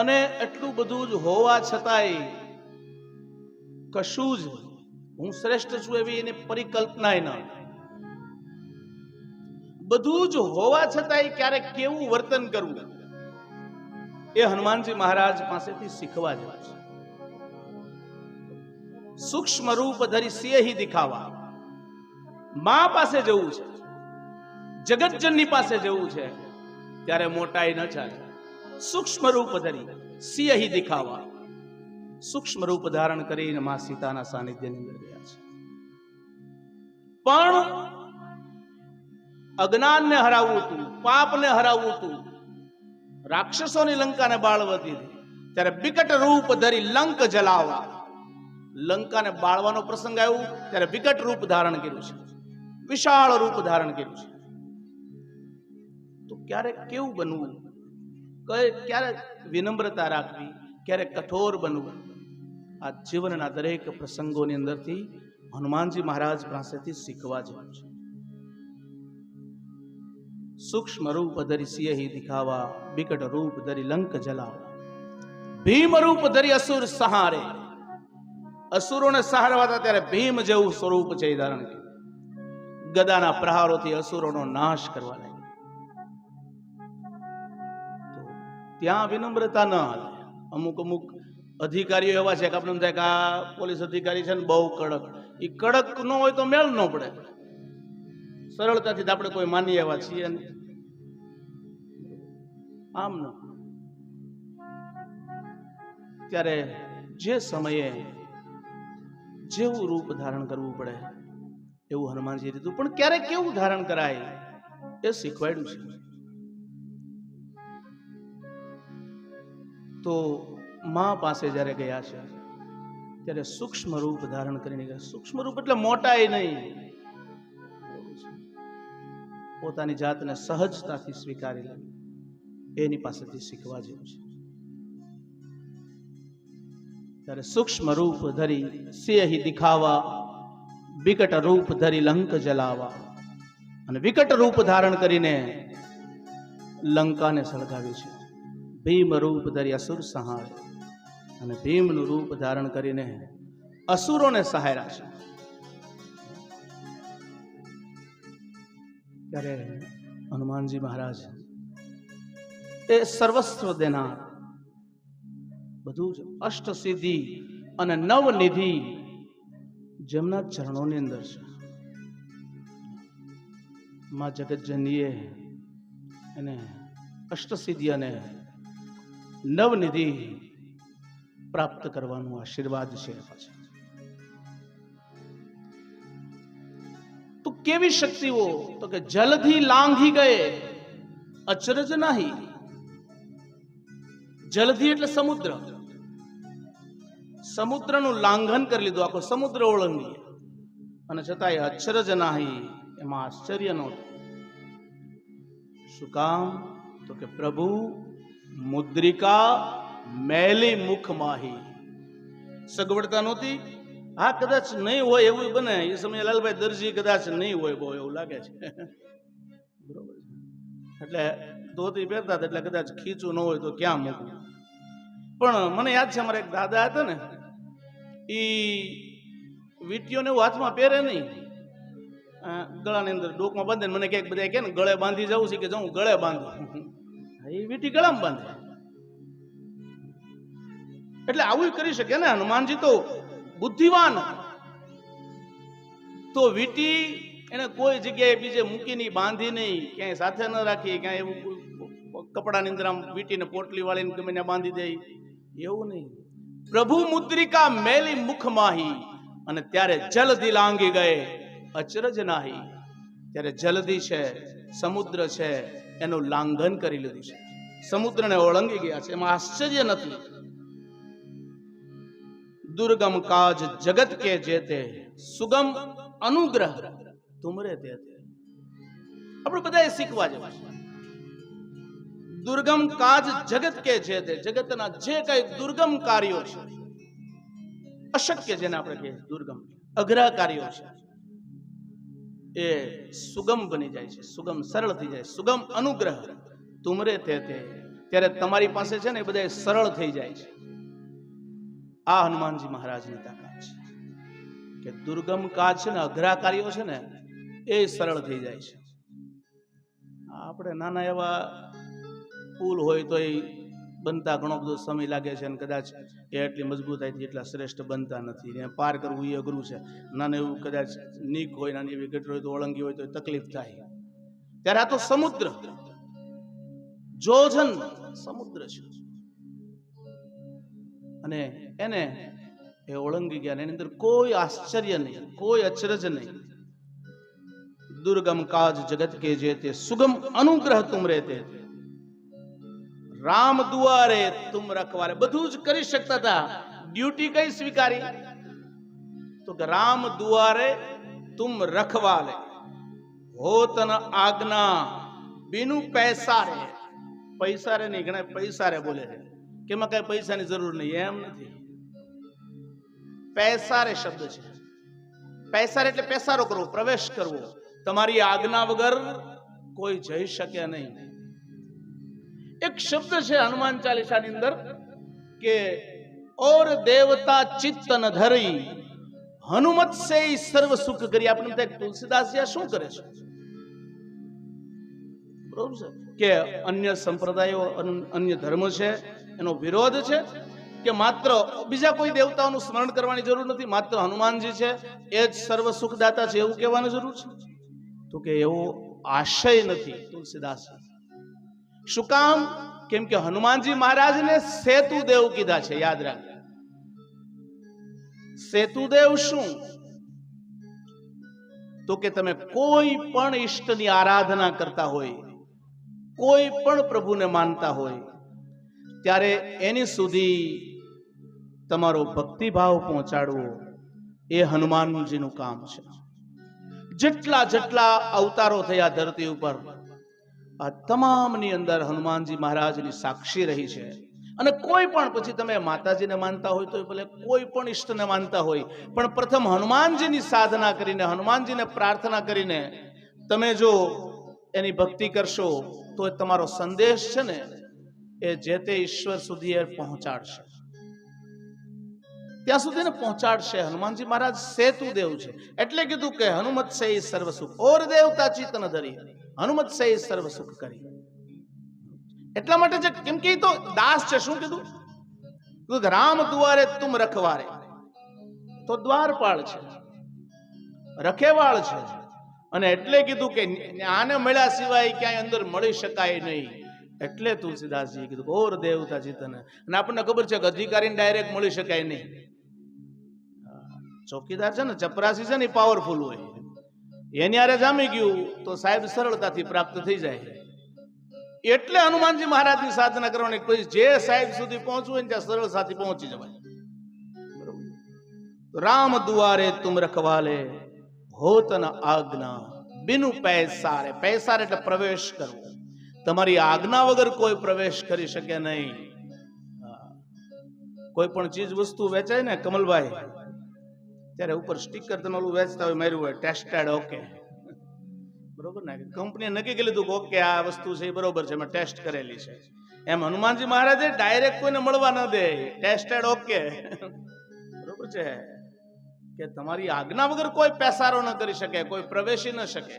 અને એટલું બધું જ હોવા છતાંય કશું જ હું શ્રેષ્ઠ છું એવી એની પરિકલ્પના ન. બધું જ હોવા છતાંય ક્યારેક કેવું વર્તન કરવું એ હનુમાનજી મહારાજ પાસેથી શીખવા જેવું છે. સૂક્ષ્મ રૂપ ધરી સિંહી દિખાવા. મા પાસે જવું છે, જગતજનની પાસે જવું છે, ત્યારે મોટાઈ ન ચાલે. સૂક્ષ્મ રૂપ ધરી સિંહી દિખાવા. સૂક્ષ્મ રૂપ ધારણ કરીને મા સીતાના સાનિધ્યની અંદર ગયા છે. પણ અજ્ઞાનને હરાવવું હતું, પાપને હરાવવું હતું. રાક્ષસોની લંકાને બાળવતી હતી, ત્યારે વિકટ રૂપ ધરી લંક જલાવા. લંકાને બાળવાનો પ્રસંગ આવ્યો ત્યારે વિકટ રૂપ ધારણ કર્યું છે. વિશાળ રૂપ ધારણ કર્યું છે. તો ક્યારેક કેવું બનવું, ક્યારેક વિનમ્રતા રાખવી, ક્યારેક કઠોર બનવું, આ જીવનના દરેક પ્રસંગોની અંદરથી હનુમાનજી મહારાજ પાસેથી શીખવા જેવું છે. સૂક્ષ્મ રૂપ ધરી સિંહ દિખાવા, વિકટ રૂપ ધરી લંક જલાવા, ભીમ રૂપ ધરી અસુર સહારે. અસુરોને સહારવા હતા ત્યારે ભીમ જેવું સ્વરૂપ છે ધારણ કર્યું. ગદાના પ્રહારોથી અસુરોનો નાશ કરવા લાગ્યા. ત્યાં વિનમ્રતા ન હાલે. અમુક અધિકારીઓ એવા છે કે આપણે એમ થાય કે આ પોલીસ અધિકારી છે ને બહુ કડક. એ કડક ન હોય તો મેળ ન પડે. સરળતાથી આપણે કોઈ માની એવા છીએ આમ ન. ત્યારે જે સમયે જેવું રૂપ ધારણ કરવું પડે એવું હનુમાનજી લીધું. પણ ક્યારેક કેવું ધારણ કરાય એ શીખવાડ્યું છે. તો મા પાસે જયારે ગયા છે ત્યારે સૂક્ષ્મ રૂપ ધારણ કરીને ગયા. સૂક્ષ્મ રૂપ એટલે મોટાઈ નહીં, પોતાની જાતને સહજતાથી સ્વીકારી લે, એની પાસેથી શીખવા જેવું છે. ત્યારે સૂક્ષ્મ રૂપ ધરી સિંહ દિખાવા, વિકટ રૂપ ધરી લંક જલાવા. અને વિકટ રૂપ ધારણ કરીને લંકાને સળગાવી છે. ભીમ રૂપ ધરી અસુર સહારે. અને ભીમનું રૂપ ધારણ કરીને અસુરોને સહાર્યા છે. ત્યારે હનુમાનજી મહારાજ એ સર્વસ્વ દેનાર, બધું જ અષ્ટ સિદ્ધિ અને નવનિધિ જેમના ચરણોની અંદર છે. માં જગતજનીએ એને અષ્ટ સિદ્ધિ અને નવનિધિ પ્રાપ્ત કરવાનું આશીર્વાદ છે. તો કેવી શક્તિઓ? તો કે જલથી લાંઘી ગયે અચરજ નહીં. જલથી એટલે સમુદ્ર. સમુદ્રનું લાંઘન કરી લીધું, આખો સમુદ્ર ઓળંગી, અને છતાંય અચરજ નહીં. એમાં આશ્ચર્ય નહોતું. શું કામ? તો કે પ્રભુ મુદ્રિકા મેલી મુખ માહી. સગવડતા નહોતી. હા, કદાચ નહીં હોય એવું બને. એ સમયે લાલભાઈ દરજી કદાચ નહીં હોય, બહુ એવું લાગે છે. બરોબર છે. એટલે ધોતી પહેરતા એટલે કદાચ ખીચું ન હોય તો ક્યાં મૂકવું. પણ મને યાદ છે, અમારા એક દાદા હતા ને, એ વીટીઓને એવું હાથમાં પહેરે નહીં, ગળાની અંદર ડોકમાં બાંધે. મને ક્યાંક બધા કે ને ગળે બાંધી જવું છે, કે જાઉં ગળે બાંધું. એ વીટી ગળામાં બાંધે. એટલે આવું કરી શકે ને હનુમાનજી. તો બુદ્ધિવાન. તો વીટી એને કોઈ જગ્યાએ બીજે મૂકી નહીં, બાંધી નહીં, ક્યાંય સાથે ન રાખી, ક્યાંય એવું કપડાની અંદર આમ વીટીને પોટલી વાળીને ગમે બાંધી દે, એવું નહીં. પ્રભુ મુદ્રિકા મેલી મુખ માહી. અને ત્યારે જલધી લાંઘી ગયે અચરજ નાહી. ત્યારે જલધી છે, સમુદ્ર છે, એનું લાંઘન કરી લીધું છે. સમુદ્રને ઓળંગી ગયા છે, એમાં આશ્ચર્ય નથી. દુર્ગમ કાજ જગત કે જેતે, સુગમ અનુગ્રહ તુમરે તે. આપણે બધા શીખવા જેવા છે. દુર્ગમ કાજ જગત કે જેતે, જગતના જે કઈ દુર્ગમ કાર્યો છે, અશક્ય જેને આપણે કહીએ દુર્ગમ, અઘરા કાર્યો છે, એ સુગમ બની જાય છે, સુગમ સરળ થઈ જાય. સુગમ અનુગ્રહ તુમરે તે. ત્યારે તમારી પાસે છે ને એ બધા સરળ થઈ જાય છે. આ હનુમાનજી મહારાજની તાકાત છે કે દુર્ગમ કાજ છે ને, અઘરા કાર્યો છે ને, એ સરળ થઈ જાય છે. આપણે નાના એવા પુલ હોય તો એ બનતા ઘણો બધો સમય લાગે છે, અને કદાચ એ એટલી મજબૂતાઈથી એટલા શ્રેષ્ઠ બનતા નથી. એને પાર કરવું એ અઘરું છે. નાનું એવું કદાચ નીક હોય, નાની એવી ગટર હોય તો ઓળંગી હોય તો તકલીફ થાય. ત્યારે આ તો સમુદ્ર, જોજન સમુદ્ર છે, અને એને એ ઓળંગી ગયા. એની અંદર કોઈ આશ્ચર્ય નહીં, કોઈ અચરજ નહીં. દુર્ગમ કાજ જગત કે જેતે, સુગમ અનુગ્રહ તુમરે તે. રામ દુઆરે તુમ રખવાલે. બધું જ કરી શકતા હતા. ડ્યુટી કઈ સ્વીકારી? તો કે રામ દુઆરે તુમ રખવાલે. હોતન આજ્ઞા બિનુ પૈસા રે. પૈસા રે નહીં, ઘણા પૈસા રે બોલે છે કે એમાં કઈ પૈસાની જરૂર નહીં, એમ નથી. પૈસા રે શબ્દ છે. પૈસા એટલે પેસારો કરવો, પ્રવેશ કરવો. તમારી આજ્ઞા વગર કોઈ જઈ શકે નહીં. એક શબ્દ છે હનુમાન ચાલીસાની અંદર કે ઓર દેવતા ચિત્ત ન ધરી હનુમત સે સર્વ સુખ કરી. આપણે તુલસીદાસજી શું કરે છે? બરોબર છે કે અન્ય સંપ્રદાયો, અન્ય ધર્મ છે એનો વિરોધ છે કે માત્ર બીજા કોઈ દેવતાઓનું સ્મરણ કરવાની જરૂર નથી, માત્ર હનુમાનજી છે એ જ સર્વ સુખદાતા છે એવું કહેવાની જરૂર છે? તો કે એવો આશય નથી તુલસીદાસ. શું કામ? કેમ કે હનુમાનજી મહારાજને સેતુદેવ કીધા છે. યાદ રાખ, સેતુદેવ શું? તો કે તમે કોઈ પણ ઈષ્ટની આરાધના કરતા હોય, કોઈ પણ પ્રભુને માનતા હોય, ત્યારે એની સુધી તમારો ભક્તિભાવ પહોંચાડવો એ હનુમાનજીનું કામ છે. જેટલા જેટલા અવતારો થયા ધરતી ઉપર, આ તમામની અંદર હનુમાનજી મહારાજની સાક્ષી રહી છે. અને કોઈ પણ, પછી તમે માતાજીને માનતા હોય તો ભલે, કોઈ પણ ઈષ્ટને માનતા હોય, પણ પ્રથમ હનુમાનજીની સાધના કરીને, હનુમાનજીને પ્રાર્થના કરીને તમે જો એની ભક્તિ કરશો તો તમારો સંદેશ છે ને એ જે તે ઈશ્વર સુધી એ પહોંચાડશે, ત્યાં સુધી ને પહોંચાડશે. હનુમાનજી મહારાજ સેતુદેવ છે એટલે કીધું કે હનુમત સે સર્વ સુખ ઓર દેવતા ચિત્ત ન ધરી હનુમત સે સર્વ સુખ કરી. એટલા માટે છે કેમ કે તો દાસ છે. શું કીધું? રામ દ્વારે તુમ રખવારે. તો દ્વારપાળ છે, રખેવાળ છે. અને એટલે કીધું કે આને મળ્યા સિવાય ક્યાંય અંદર મળી શકાય નહીં. એટલે તુલસીદાસજી કીધું ઓર દેવતા ચિત્તન. અને આપણને ખબર છે કે અધિકારીને ડાયરેક્ટ મળી શકાય નહીં. ચોકીદાર છે ને, ચપરાસી છે ને, પાવરફુલ હોય. એની આરે જામી ગયું તો સાહેબ સરળતાથી પ્રાપ્ત થઈ જાય. એટલે હનુમાનજી મહારાજની સાધના કરવાની. કોઈ જે સાહેબ સુધી પહોંચવું હોય ને ત્યાં સરળ સાથે પહોંચી જવાય. બરોબર. રામ દુઆરે તુમ રખવાલે હોતન આજ્ઞા બિનુ પૈસારે. પૈસારે એટલે પ્રવેશ કરવો. તમારી આજ્ઞા વગર કોઈ પ્રવેશ કરી શકે નહીં. કોઈ પણ ચીજ વસ્તુ વેચાય ને કમલભાઈ, ત્યારે ઉપર સ્ટીકર તમે ઓલું વેચતા હોય માર્યું હોય ટેસ્ટેડ ઓકે, બરોબર ને? કંપનીએ નક્કી કરી લીધું કે ઓકે આ વસ્તુ છે એ બરોબર છે, મેં ટેસ્ટ કરેલી છે. એમ હનુમાનજી મહારાજે ડાયરેક્ટ કોઈને મળવા ન દે, ટેસ્ટેડ ઓકે. બરોબર છે કે તમારી આજ્ઞા વગર કોઈ પેસારો ન કરી શકે, કોઈ પ્રવેશી ન શકે.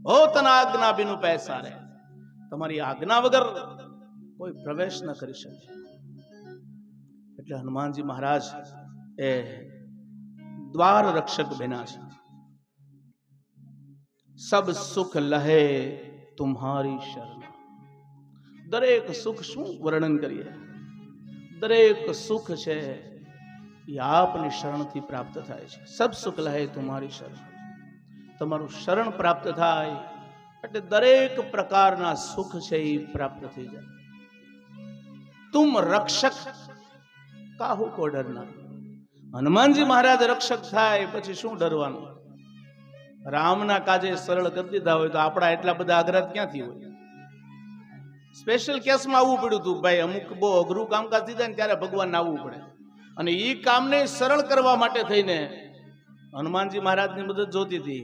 હો તના આજ્ઞા બિનુ પૈસા રે. તમારી આજ્ઞા વગર કોઈ પ્રવેશ ન કરી શકે. એટલે હનુમાનજી મહારાજ એ દ્વાર રક્ષક બન્યા છે. સબ સુખ લહે તુમ્હારી શરણ. દરેક સુખ શું વર્ણન કરીએ? દરેક સુખ છે એ આપની શરણથી પ્રાપ્ત થાય છે. સબ સુખ લહે તુમ્હારી શરણ. તમારું શરણ પ્રાપ્ત થાય એટલે દરેક પ્રકારના સુખ છે એ પ્રાપ્ત થઈ જાય. તુમ રક્ષક કાહુ કો ડરના. હનુમાનજી મહારાજ રક્ષક થાય પછી શું ડરવાનું? રામના કાજે સરળ કરી દીધા હોય તો આપણા એટલા બધા આગ્રહ ક્યાંથી હોય? સ્પેશિયલ કેસમાં આવવું પડ્યું હતું ભાઈ. અમુક બહુ અઘરું કામકાજ દીધા ને ત્યારે ભગવાનને આવવું પડે. અને એ કામને સરળ કરવા માટે થઈને હનુમાનજી મહારાજની મદદ જોતી હતી.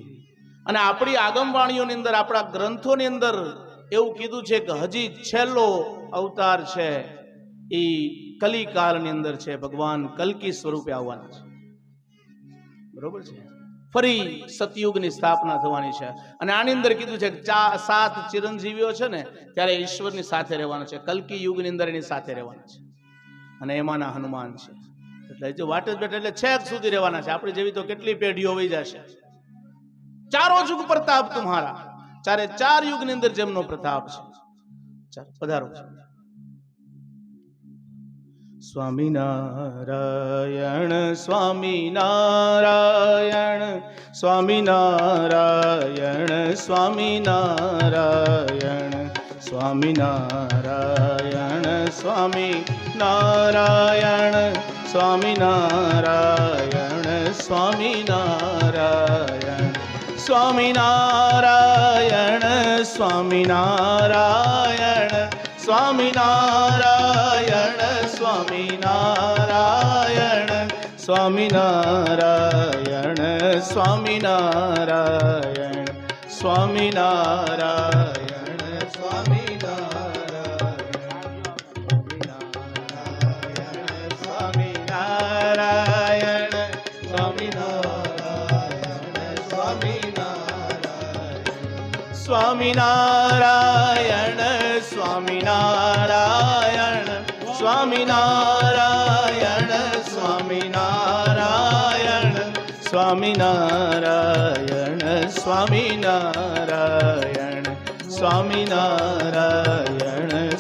અને આપણી આગમવાણીઓની અંદર, આપણા ગ્રંથોની અંદર એવું કીધું છે કે હજી છેલ્લો અવતાર છે એ કલિકાળની અંદર છે. ભગવાન કલ્કી સ્વરૂપે આવવાના છે. બરોબર છે? ફરી સતયુગની સ્થાપના થવાની છે. અને આની અંદર કીધું છે કે 7 ચિરંજીવીઓ છે ને ત્યારે ઈશ્વરની સાથે રહેવાના છે. કલ્કી યુગની અંદર એની સાથે રહેવાના છે. અને એમાંના હનુમાન છે. એટલે જો વાટ જ બેઠા એટલે છેક સુધી રહેવાના છે. આપણી જેવી તો કેટલી પેઢીઓ વહી જશે. ચારો યુગ પ્રતાપ તુમ્હારા. 4 યુગની અંદર જેમનો પ્રતાપ છે. પધારો. સ્વામિનારાયણ સ્વામિનારાયણ સ્વામિનારાયણ સ્વામિનારાયણ સ્વામિનારાયણ સ્વામિનારાયણ સ્વામિનારાયણ સ્વામિનારાયણ સ્વામિનારાયણ સ્વામિનારાયણ સ્વામિનારાયણ સ્વામિનારાયણ સ્વામિનારાયણ સ્વામિનારાયણ સ્વામિનારાયણ સ્વામિનારાયણ સ્વામિનારાયણ સ્વામિનારાયણ સ્વામિનારાયણ સ્વામિનારાયણ સ્વામિનારાયણ સ્વામિનારાયણ સ્વામિનારાયણ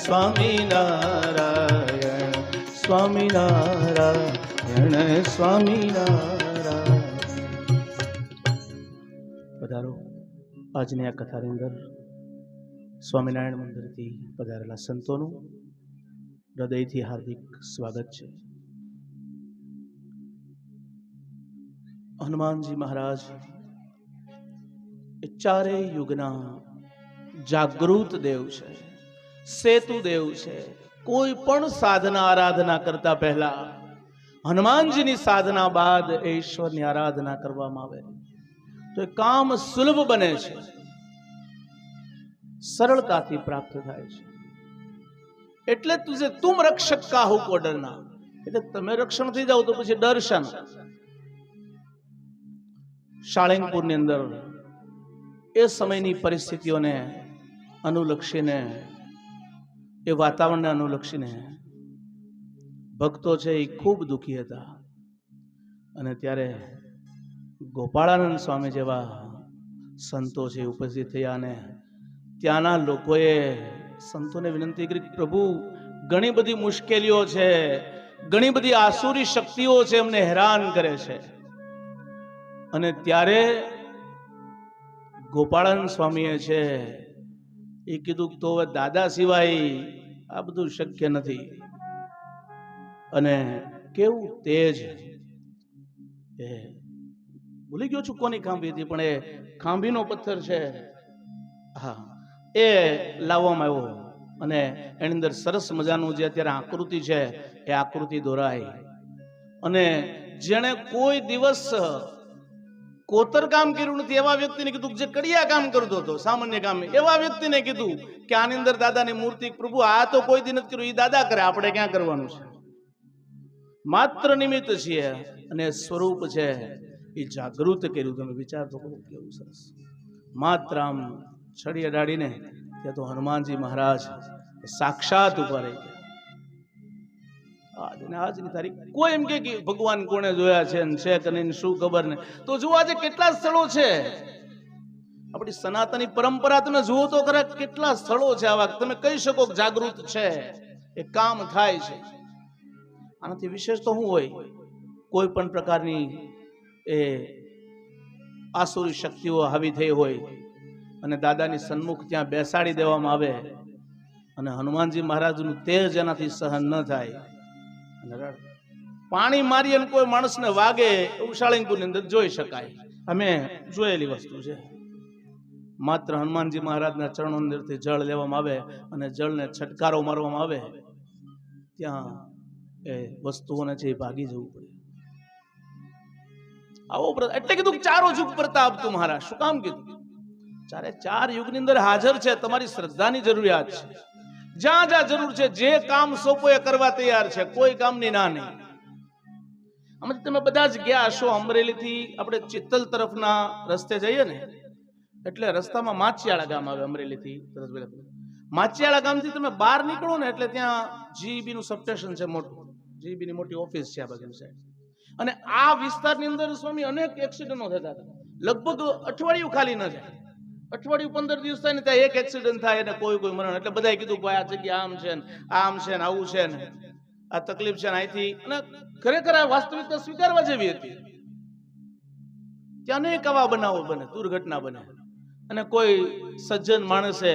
સ્વામિનારાયણ સ્વામિનારાયણ સ્વામિનારાયણ. પધારો. આજની આ કથાની અંદર સ્વામિનારાયણ મંદિરથી પધારેલા સંતોનું હૃદયથી હાર્દિક સ્વાગત છે. હનુમાનજી મહારાજ એ ચારેય યુગના જાગૃત દેવ છે, સેતુ દેવ છે. કોઈ પણ સાધના આરાધના કરતા પહેલા હનુમાનજીની સાધના બાદ ઈશ્વરની આરાધના કરવામાં આવે તો એ કામ સુલભ બને છે, સરળતાથી પ્રાપ્ત થાય છે. એટલે તુજે તુમ રક્ષક કાહુ કો ડરના, એટલે તમે રક્ષણ થઈ જાવ તો પછી ડર શાનો. શાળંગપુરની અંદર એ સમયની પરિસ્થિતિઓને અનુલક્ષીને, એ વાતાવરણને અનુલક્ષીને ભક્તો છે એ ખૂબ દુઃખી હતા. અને ત્યારે ગોપાળાનંદ સ્વામી જેવા સંતો છે ઉપસ્થિત થયા અને ત્યાંના લોકોએ સંતોને વિનંતી કરી, પ્રભુ ઘણી બધી મુશ્કેલીઓ છે, ઘણી બધી આસુરી શક્તિઓ છે, અમને હેરાન કરે છે. અને ત્યારે ગોપાળાનંદ સ્વામીએ છે એ કીધું તો હવે દાદા સિવાય આ બધું શક્ય નથી. અને કેવું તેજ, એ ભૂલી ગયો છું કોની ખાંભી હતી, પણ એ ખાંભીનો પથ્થર છે, હા, એ લાવવામાં આવ્યો અને એની અંદર સરસ મજાનું જે અત્યારે આકૃતિ છે એ આકૃતિ દોરાઈ. અને જેણે કોઈ દિવસ કોતર કામ કર્યું નથી એવા વ્યક્તિને કીધું, જે કડિયા કામ કરતો હતો સામાન્ય કામ, એવા વ્યક્તિને કીધું કે આની અંદર દાદાની મૂર્તિ, પ્રભુ આ તો કોઈ દી નથી કર્યું, એ દાદા કરે, આપણે ક્યાં કરવાનું છે, માત્ર નિમિત્ત છીએ. અને સ્વરૂપ છે એ જાગૃત કર્યું. તમે વિચાર તો કરો કેવું સરસ. માત્ર આમ છડી અડાડીને ત્યાં તો હનુમાનજી મહારાજ સાક્ષાત ઉભા રહી ગયા. આજની તારીખ કોઈ એમ કે ભગવાન કોને જોયા છે ને છે કે નહીં, શું ખબર ને. તો જુઓ આજે કેટલા સ્થળો છે, આપણી સનાતની પરંપરા તમે જુઓ તો ખરા કેટલા સ્થળો છે આવા તમે કહી શકો જાગૃત છે, એ કામ થાય છે. આનાથી વિશેષ તો શું હોય? કોઈ પણ પ્રકારની એ આસુરી શક્તિઓ હાવી થઈ હોય અને દાદાની સન્મુખ ત્યાં બેસાડી દેવામાં આવે અને હનુમાનજી મહારાજનું તેજ એનાથી સહન ન થાય અને પાણી મારી અને કોઈ માણસને વાગે એવું શાળંગપુરની અંદર જોઈ શકાય. અમે જોયેલી વસ્તુ છે. માત્ર હનુમાનજી મહારાજના ચરણો અંદરથી જળ લેવામાં આવે અને જળને છટકારો મારવામાં આવે, ત્યાં એ વસ્તુઓને છે ભાગી જવું પડે. આવો એટલે કીધું ચારો યુગ પ્રતાપ તુમ્હારા. શું કામ કીધું? ચાર યુગની અંદર હાજર છે. તમારી શ્રદ્ધાની જરૂરિયાત છે. જ્યાં જ્યાં જરૂર છે, જે કામ સોંપો એ કરવા તૈયાર છે, કોઈ કામની ના નહીં. આમ તમે બધા જ ગયા હશો, અમરેલીથી આપણે ચિત્તલ તરફના રસ્તે જઈએ ને એટલે રસ્તામાં માચિયાળા ગામ આવે. અમરેલીથી માચિયાળા ગામથી તમે બહાર નીકળો ને એટલે ત્યાં જીબી નું સબસ્ટેશન છે, મોટું જીબી ની મોટી ઓફિસ છે આ બાજુ સાઈડ. અને આ વિસ્તારની અંદર સ્વામી અનેક એક્સિડન્ટો થતા હતા. લગભગ અઠવાડિયું ખાલી ન જાય, અઠવાડિયું 15 દિવસ થાય ને ત્યાં એક એક્સિડન્ટ થાય અને કોઈ મરણ. એટલે બધાએ કીધું ભાઈ આ જગ્યા આમ છે ને આમ છે ને આવું છે ને આ તકલીફ છે ને અહીંથી. અને ખરેખર આ વાસ્તવિકતા સ્વીકારવા જેવી હતી. ત્યાં અનેક આવા બનાવો બને, દુર્ઘટના બને. અને કોઈ સજ્જન માણસે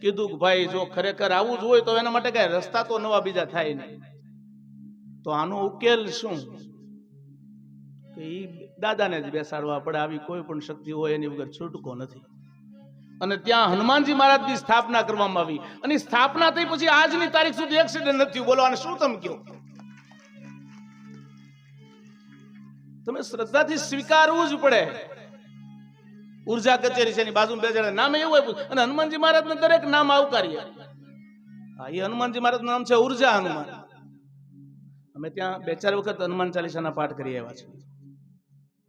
કીધું કે ભાઈ જો ખરેખર આવું જ હોય તો એના માટે કઈ રસ્તા તો નવા બીજા થાય નહીં. તો આનો ઉકેલ શું? કે એ દાદાને જ બેસાડવા પડે, આવી કોઈ પણ શક્તિ હોય એની વગર છૂટકો નથી. અને ત્યાં હનુમાનજી મહારાજની સ્થાપના કરવામાં આવી, અને સ્થાપના થઈ પછી આજની તારીખ સુધી એક્સિડન્ટ નથી. બોલો આને શું તમે કહો? તમે શ્રદ્ધાથી સ્વીકારવું જ પડે. ઉર્જા કચેરી છે એની બાજુમાં બેસાડે, નામ એવું આપ્યું, અને હનુમાનજી મહારાજને દરેક નામ આવકારીએ. હા, એ હનુમાનજી મહારાજનું નામ છે ઉર્જા હનુમાન. અમે ત્યાં 2-4 વખત હનુમાન ચાલીસાના પાઠ કરી આવ્યા છે.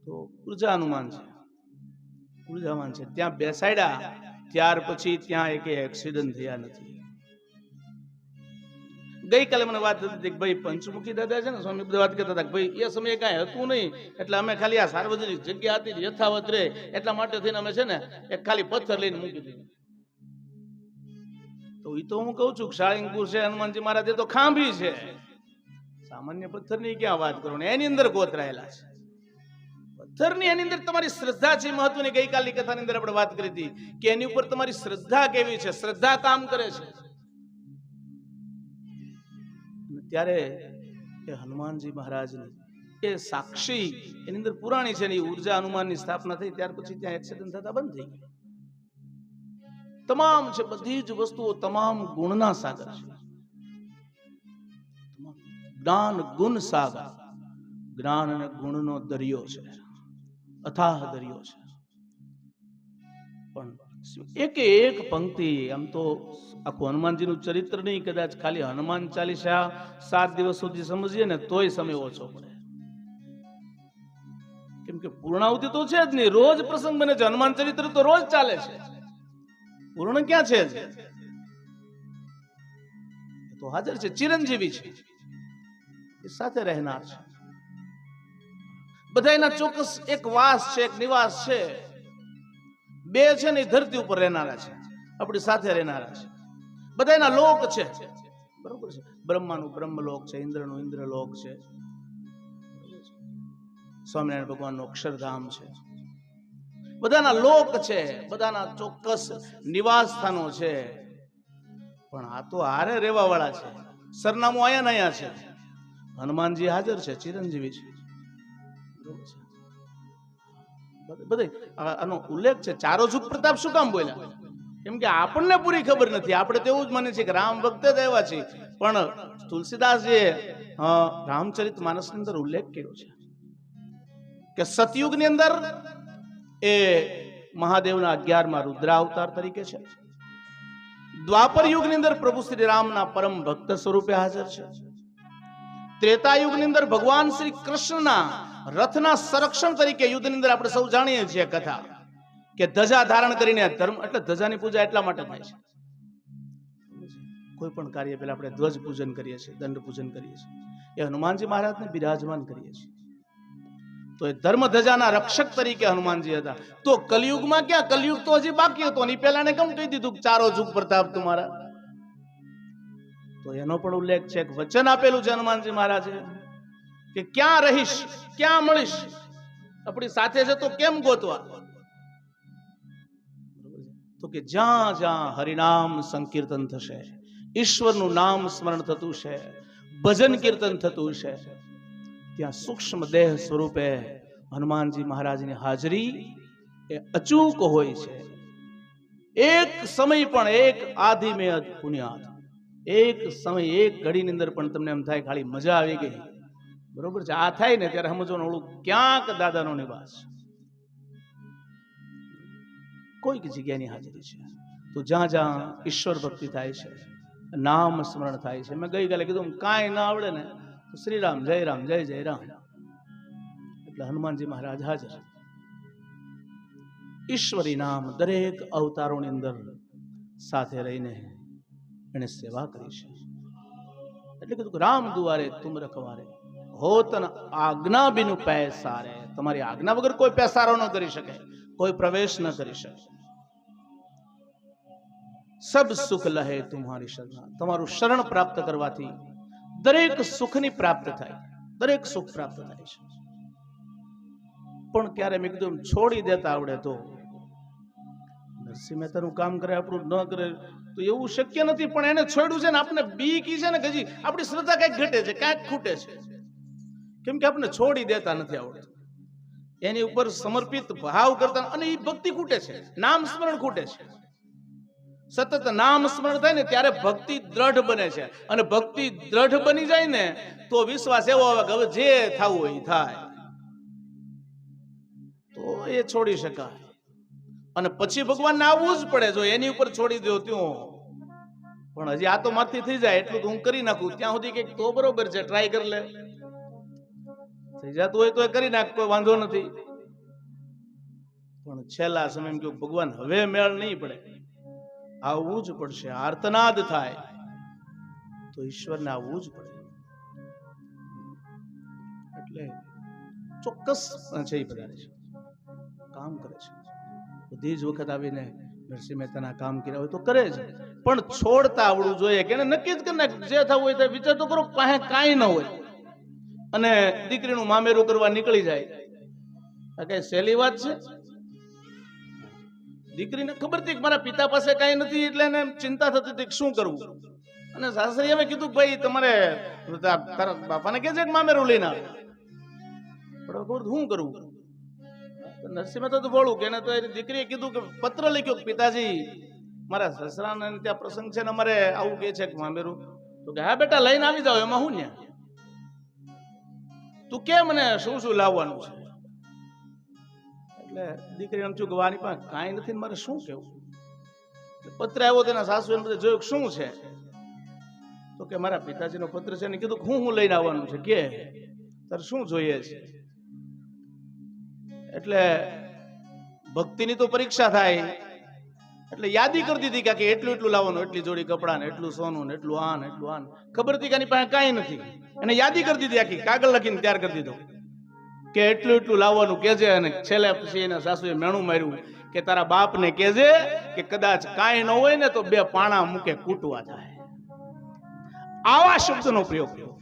તો ઉર્જા હનુમાન છે, ઉર્જા હનુમાન છે. ત્યાં બેસાડ્યા ત્યાર પછી ત્યાં એક એક્સિડન્ટ થયા નથી. ગઈકાલે મને વાત હતી કે ભાઈ પંચમુખી દાદા છે ને સ્વામી, બધા વાત કરતા હતા કે ભાઈ એ સમયે કાંઈ હતું નહીં, એટલે અમે ખાલી આ સાર્વજનિક જગ્યા હતી યથાવત રહે એટલા માટે થઈને અમે છે ને એક ખાલી પથ્થર લઈને મૂકી દીધું. તો એ તો હું કહું છું કે શાળીંગપુર છે, હનુમાનજી મહારાજ તો ખાંભી છે, સામાન્ય પથ્થરની ક્યાં વાત કરો ને, એની અંદર કોતરાયેલા છે પથ્થરની. એની અંદર તમારી શ્રદ્ધા છે મહત્વની. ગઈકાલની કથાની અંદર આપણે વાત કરી હતી કે એની ઉપર તમારી શ્રદ્ધા કેવી છે, શ્રદ્ધા કામ કરે છે. ત્યારે એ હનુમાનજી મહારાજની એ સાક્ષી એની અંદર પુરાણી છે. એ ઉર્જા હનુમાનની સ્થાપના થઈ ત્યાર પછી ત્યાં એક્સિડન્ટ થતા બંધ થઈ ગયા. તમામ છે બધી જ વસ્તુઓ તમામ ગુણના સાગર છે. જ્ઞાન ગુણ સાગર, જ્ઞાન અને ગુણનો દરિયો છે, અથાહ દરિયો છે. પણ એક એક પંક્તિ, આમ તો આખું હનુમાનજીનું ચરિત્ર નહીં, કદાચ ખાલી હનુમાન ચાલીસા 7 દિવસ સુધી સમજીએ ને તોય સમય ઓછો પડે. કેમ કે પૂર્ણાવૃત્તિ તો છે જ નહીં, રોજ પ્રસંગ બને છે. હનુમાન ચરિત્ર તો રોજ ચાલે છે, પૂર્ણ ક્યાં છે? તો હાજર છે, ચિરંજીવી છે, એ સાથે રહેનાર છે. બધા એના ચોક્કસ એક વાસ છે, એક નિવાસ છે. બે છે ને ધરતી ઉપર રહેનારા છે, આપણી સાથે રહેનારા છે. બધા એના લોક છે, બરોબર છે. બ્રહ્માનું બ્રહ્મલોક છે, ઇન્દ્રનું ઇન્દ્રલોક છે, સ્વામિનારાયણ ભગવાનનું અક્ષરધામ છે. બધાના લોક છે, બધાના ચોક્કસ નિવાસ સ્થાનો છે. પણ આ તો હારે રહેવા વાળા છે, સરનામું આયા ને આયા છે. હનુમાનજી હાજર છે, ચિરંજીવી છે, બરોબર છે. બધે આનો ઉલ્લેખ છે. ચારો જુગ પ્રતાપ શું કામ બોલ્યા? કેમ કે આપણને પૂરી ખબર નથી. આપણે તો એવું જ માને છે કે રામ ભક્ત જ આવ્યા છે, પણ તુલસીદાસજીએ રામચરિત માનસની અંદર ઉલ્લેખ કર્યો છે કે સતયુગની અંદર એ મહાદેવના 11મા રુદ્રાવતાર તરીકે છે. દ્વાપર યુગની અંદર પ્રભુ શ્રી રામના પરમ ભક્ત સ્વરૂપે હાજર છે. ત્રેતા યુગની અંદર ભગવાન શ્રી કૃષ્ણના રથના સંરક્ષણ તરીકે યુદ્ધની અંદર આપણે સૌ જાણીએ છીએ કથા કે ધજા ધારણ કરીને ધર્મ, એટલે ધજાની પૂજા એટલા માટે થાય છે. કોઈ પણ કાર્ય પહેલા આપણે ધ્વજ પૂજન કરીએ છીએ, દંડ પૂજન કરીએ છીએ, એ હનુમાનજી મહારાજને બિરાજમાન કરીએ છીએ. તો એ ધર્મ ધજાના રક્ષક તરીકે હનુમાનજી હતા. તો કલયુગમાં ક્યાં? કલયુગ તો હજી બાકી હતો. ની પહેલાને કેમ કહી દીધું ચારો જુગ પ્રતાપ તમારા? તો એનો પણ ઉલ્લેખ છે. વચન આપેલું છે હનુમાનજી મહારાજે કે ક્યાં રહીશ, ક્યાં મળીશ, આપણી સાથે છે તો કેમ ગોતવા? તો કે જ્યાં જ્યાં હરિનામ સંકીર્તન થશે, ઈશ્વરનું નામ સ્મરણ થતું છે, ભજન કીર્તન થતું છે, ત્યાં સૂક્ષ્મ દેહ સ્વરૂપે હનુમાનજી મહારાજની હાજરી એ અચૂક હોય છે. એક સમય પણ, એક આધિ મેં પુણ્યાત, એક સમય, એક ઘડીની અંદર પણ તમને એમ થાય ખાલી મજા આવી ગઈ, બરોબર છે. આ થાય ને ત્યારે સમજવાનું ઓળું ક્યાંક દાદાનો નિવાસ, કોઈક જગ્યાની હાજરી છે. તો જ્યાં જ્યાં ઈશ્વર ભક્તિ થાય છે, નામ સ્મરણ થાય છે. મેં ગઈકાલે કીધું કાંઈ ના આવડે ને તો શ્રી રામ, જય રામ, જય જય રામ, એટલે હનુમાનજી મહારાજ હાજર. ઈશ્વરી નામ દરેક અવતારોની અંદર સાથે રહીને એને સેવા કરી છે. એટલે કીધું કે રામ દુઆરે તુમ રખવારે, હોતન આજ્ઞા બિનુ પૈસારે. તમારી આજ્ઞા વગર કોઈ પેસારો ન કરી શકે, કોઈ પ્રવેશ ન કરી શકે. સબ સુખ લહે તુમ્હારી શરણ. તમારું શરણ પ્રાપ્ત કરવાથી દરેક સુખની પ્રાપ્ત થાય, દરેક સુખ પ્રાપ્ત થાય છે. પણ ક્યારે મેં કીધું છોડી દેતા આવડે તો, નરસિંહ મહેતાનું કામ કરે આપણું ન કરે તો એવું શક્ય નથી. પણ એને છોડ્યું છે ને, આપણે બીકી છે ને, હજી આપણી શ્રદ્ધા કઈક ઘટે છે, કઈક ખૂટે છે. કેમ કે આપણે છોડી દેતા નથી આવડતું. એની ઉપર સમર્પિત ભાવ કરતા, અને એ ભક્તિ ખૂટે છે, નામ સ્મરણ ખૂટે છે. સતત નામ સ્મરણ થાય ને ત્યારે ભક્તિ દ્રઢ બને છે, અને ભક્તિ દ્રઢ બની જાય ને તો વિશ્વાસ એવો આવે કે હવે જે થવું હોય એ થાય, તો એ છોડી શકાય. અને પછી ભગવાનને આવવું જ પડે. જો એની ઉપર છોડી દો ત્યાં પણ હજી આ તો મારથી થઈ જાય એટલું તો હું કરી નાખું, ત્યાં સુધી કઈક તો બરોબર છે, ટ્રાય કરી લે, થઈ જતું હોય તો કરી નાખ, કોઈ વાંધો નથી. પણ છેલ્લા સમય કહ્યું ભગવાન હવે મેળ નહીં પડે, આવવું જ પડશે. આર્તનાદ થાય તો ઈશ્વરને આવવું જ પડે. એટલે ચોક્કસ છે એ પધારે છે, કામ કરે છે. બધી જ વખત આવીને નરસિંહ મહેતાના કામ કર્યા હોય તો કરે છે, પણ છોડતા આવડવું જોઈએ કે નક્કી જ કરીને જે થવું હોય તે વિચાર તો કરો. પાસે કાંઈ ન હોય અને દીકરીનું મામેરું કરવા નીકળી જાય, આ કઈ સહેલી વાત છે? દીકરીને ખબર હતી કે મારા પિતા પાસે કાંઈ નથી, એટલે એને ચિંતા થતી હતી કે શું કરવું. અને સાસરી હવે કીધું ભાઈ તમારે તારા બાપાને કે છે કે મામેરું લઈને આવે, પણ શું કરવું? નરસિંહ મહેતા તો બોલું કે એને તો એની દીકરીએ કીધું કે પત્ર લખ્યો કે પિતાજી મારા સસરાને ત્યાં પ્રસંગ છે ને અમારે આવું કે છે કે મામેરું. તો કે હા બેટા લઈને આવી જાવ, એમાં હું ન્યા તું કે મને શું શું લાવવાનું છે. એટલે દીકરી એમ થયું કે વાની પાસે કાંઈ નથી ને મારે શું કેવું. પત્ર આવ્યો તેના સાસુ એને બધે જોયું શું છે, તો કે મારા પિતાજીનો પત્ર છે ને કીધું હું લઈને આવવાનું છે, કે તારે શું જોઈએ છે. એટલે ભક્તિની તો પરીક્ષા થાય, એટલે યાદી કરી દીધી કે એટલું એટલું લાવવાનું, એટલી જોડી કપડા ને એટલું સોનું ને એટલું આન એટલું આન. ખબર હતી કે એની પાસે કાંઈ નથી, એને યાદી કરી દીધી, આખી કાગળ લખીને તૈયાર કરી દીધો કે એટલું એટલું લાવવાનું કેજે. અને છેલ્લે પછી એના સાસુએ મેણું માર્યું કે તારા બાપને કેજે કે કદાચ કાંઈ ન હોય ને તો 2 પાણા મૂકે કૂટવા જાય. આવા શબ્દનો પ્રયોગ કર્યો.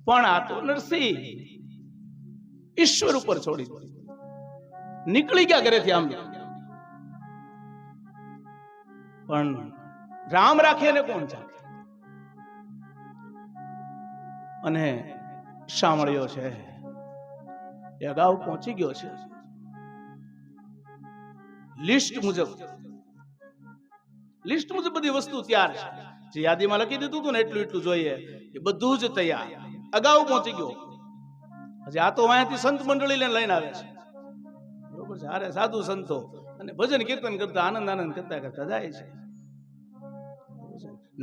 પણ આ તો નરસિંહ ઈશ્વર ઉપર છોડી નીકળી ગયા ઘરેથી. આમ પણ રામ રાખે ને કોણ ચાલે. અને સાંભળ્યો છે એ અગાઉ પહોંચી ગયો છે, લિસ્ટ મુજબ બધી વસ્તુ તૈયાર છે. જે યાદીમાં લખી દીધું હતું ને એટલું એટલું જોઈએ એ બધું જ તૈયાર, અગાઉ પહોંચી ગયો. હજી આ તો અહીંયાથી સંત મંડળી લઈને આવે છે, બરોબર છે. અરે સાધુ સંતો અને ભજન કીર્તન કરતા આનંદ કરતા કરતા જાય છે.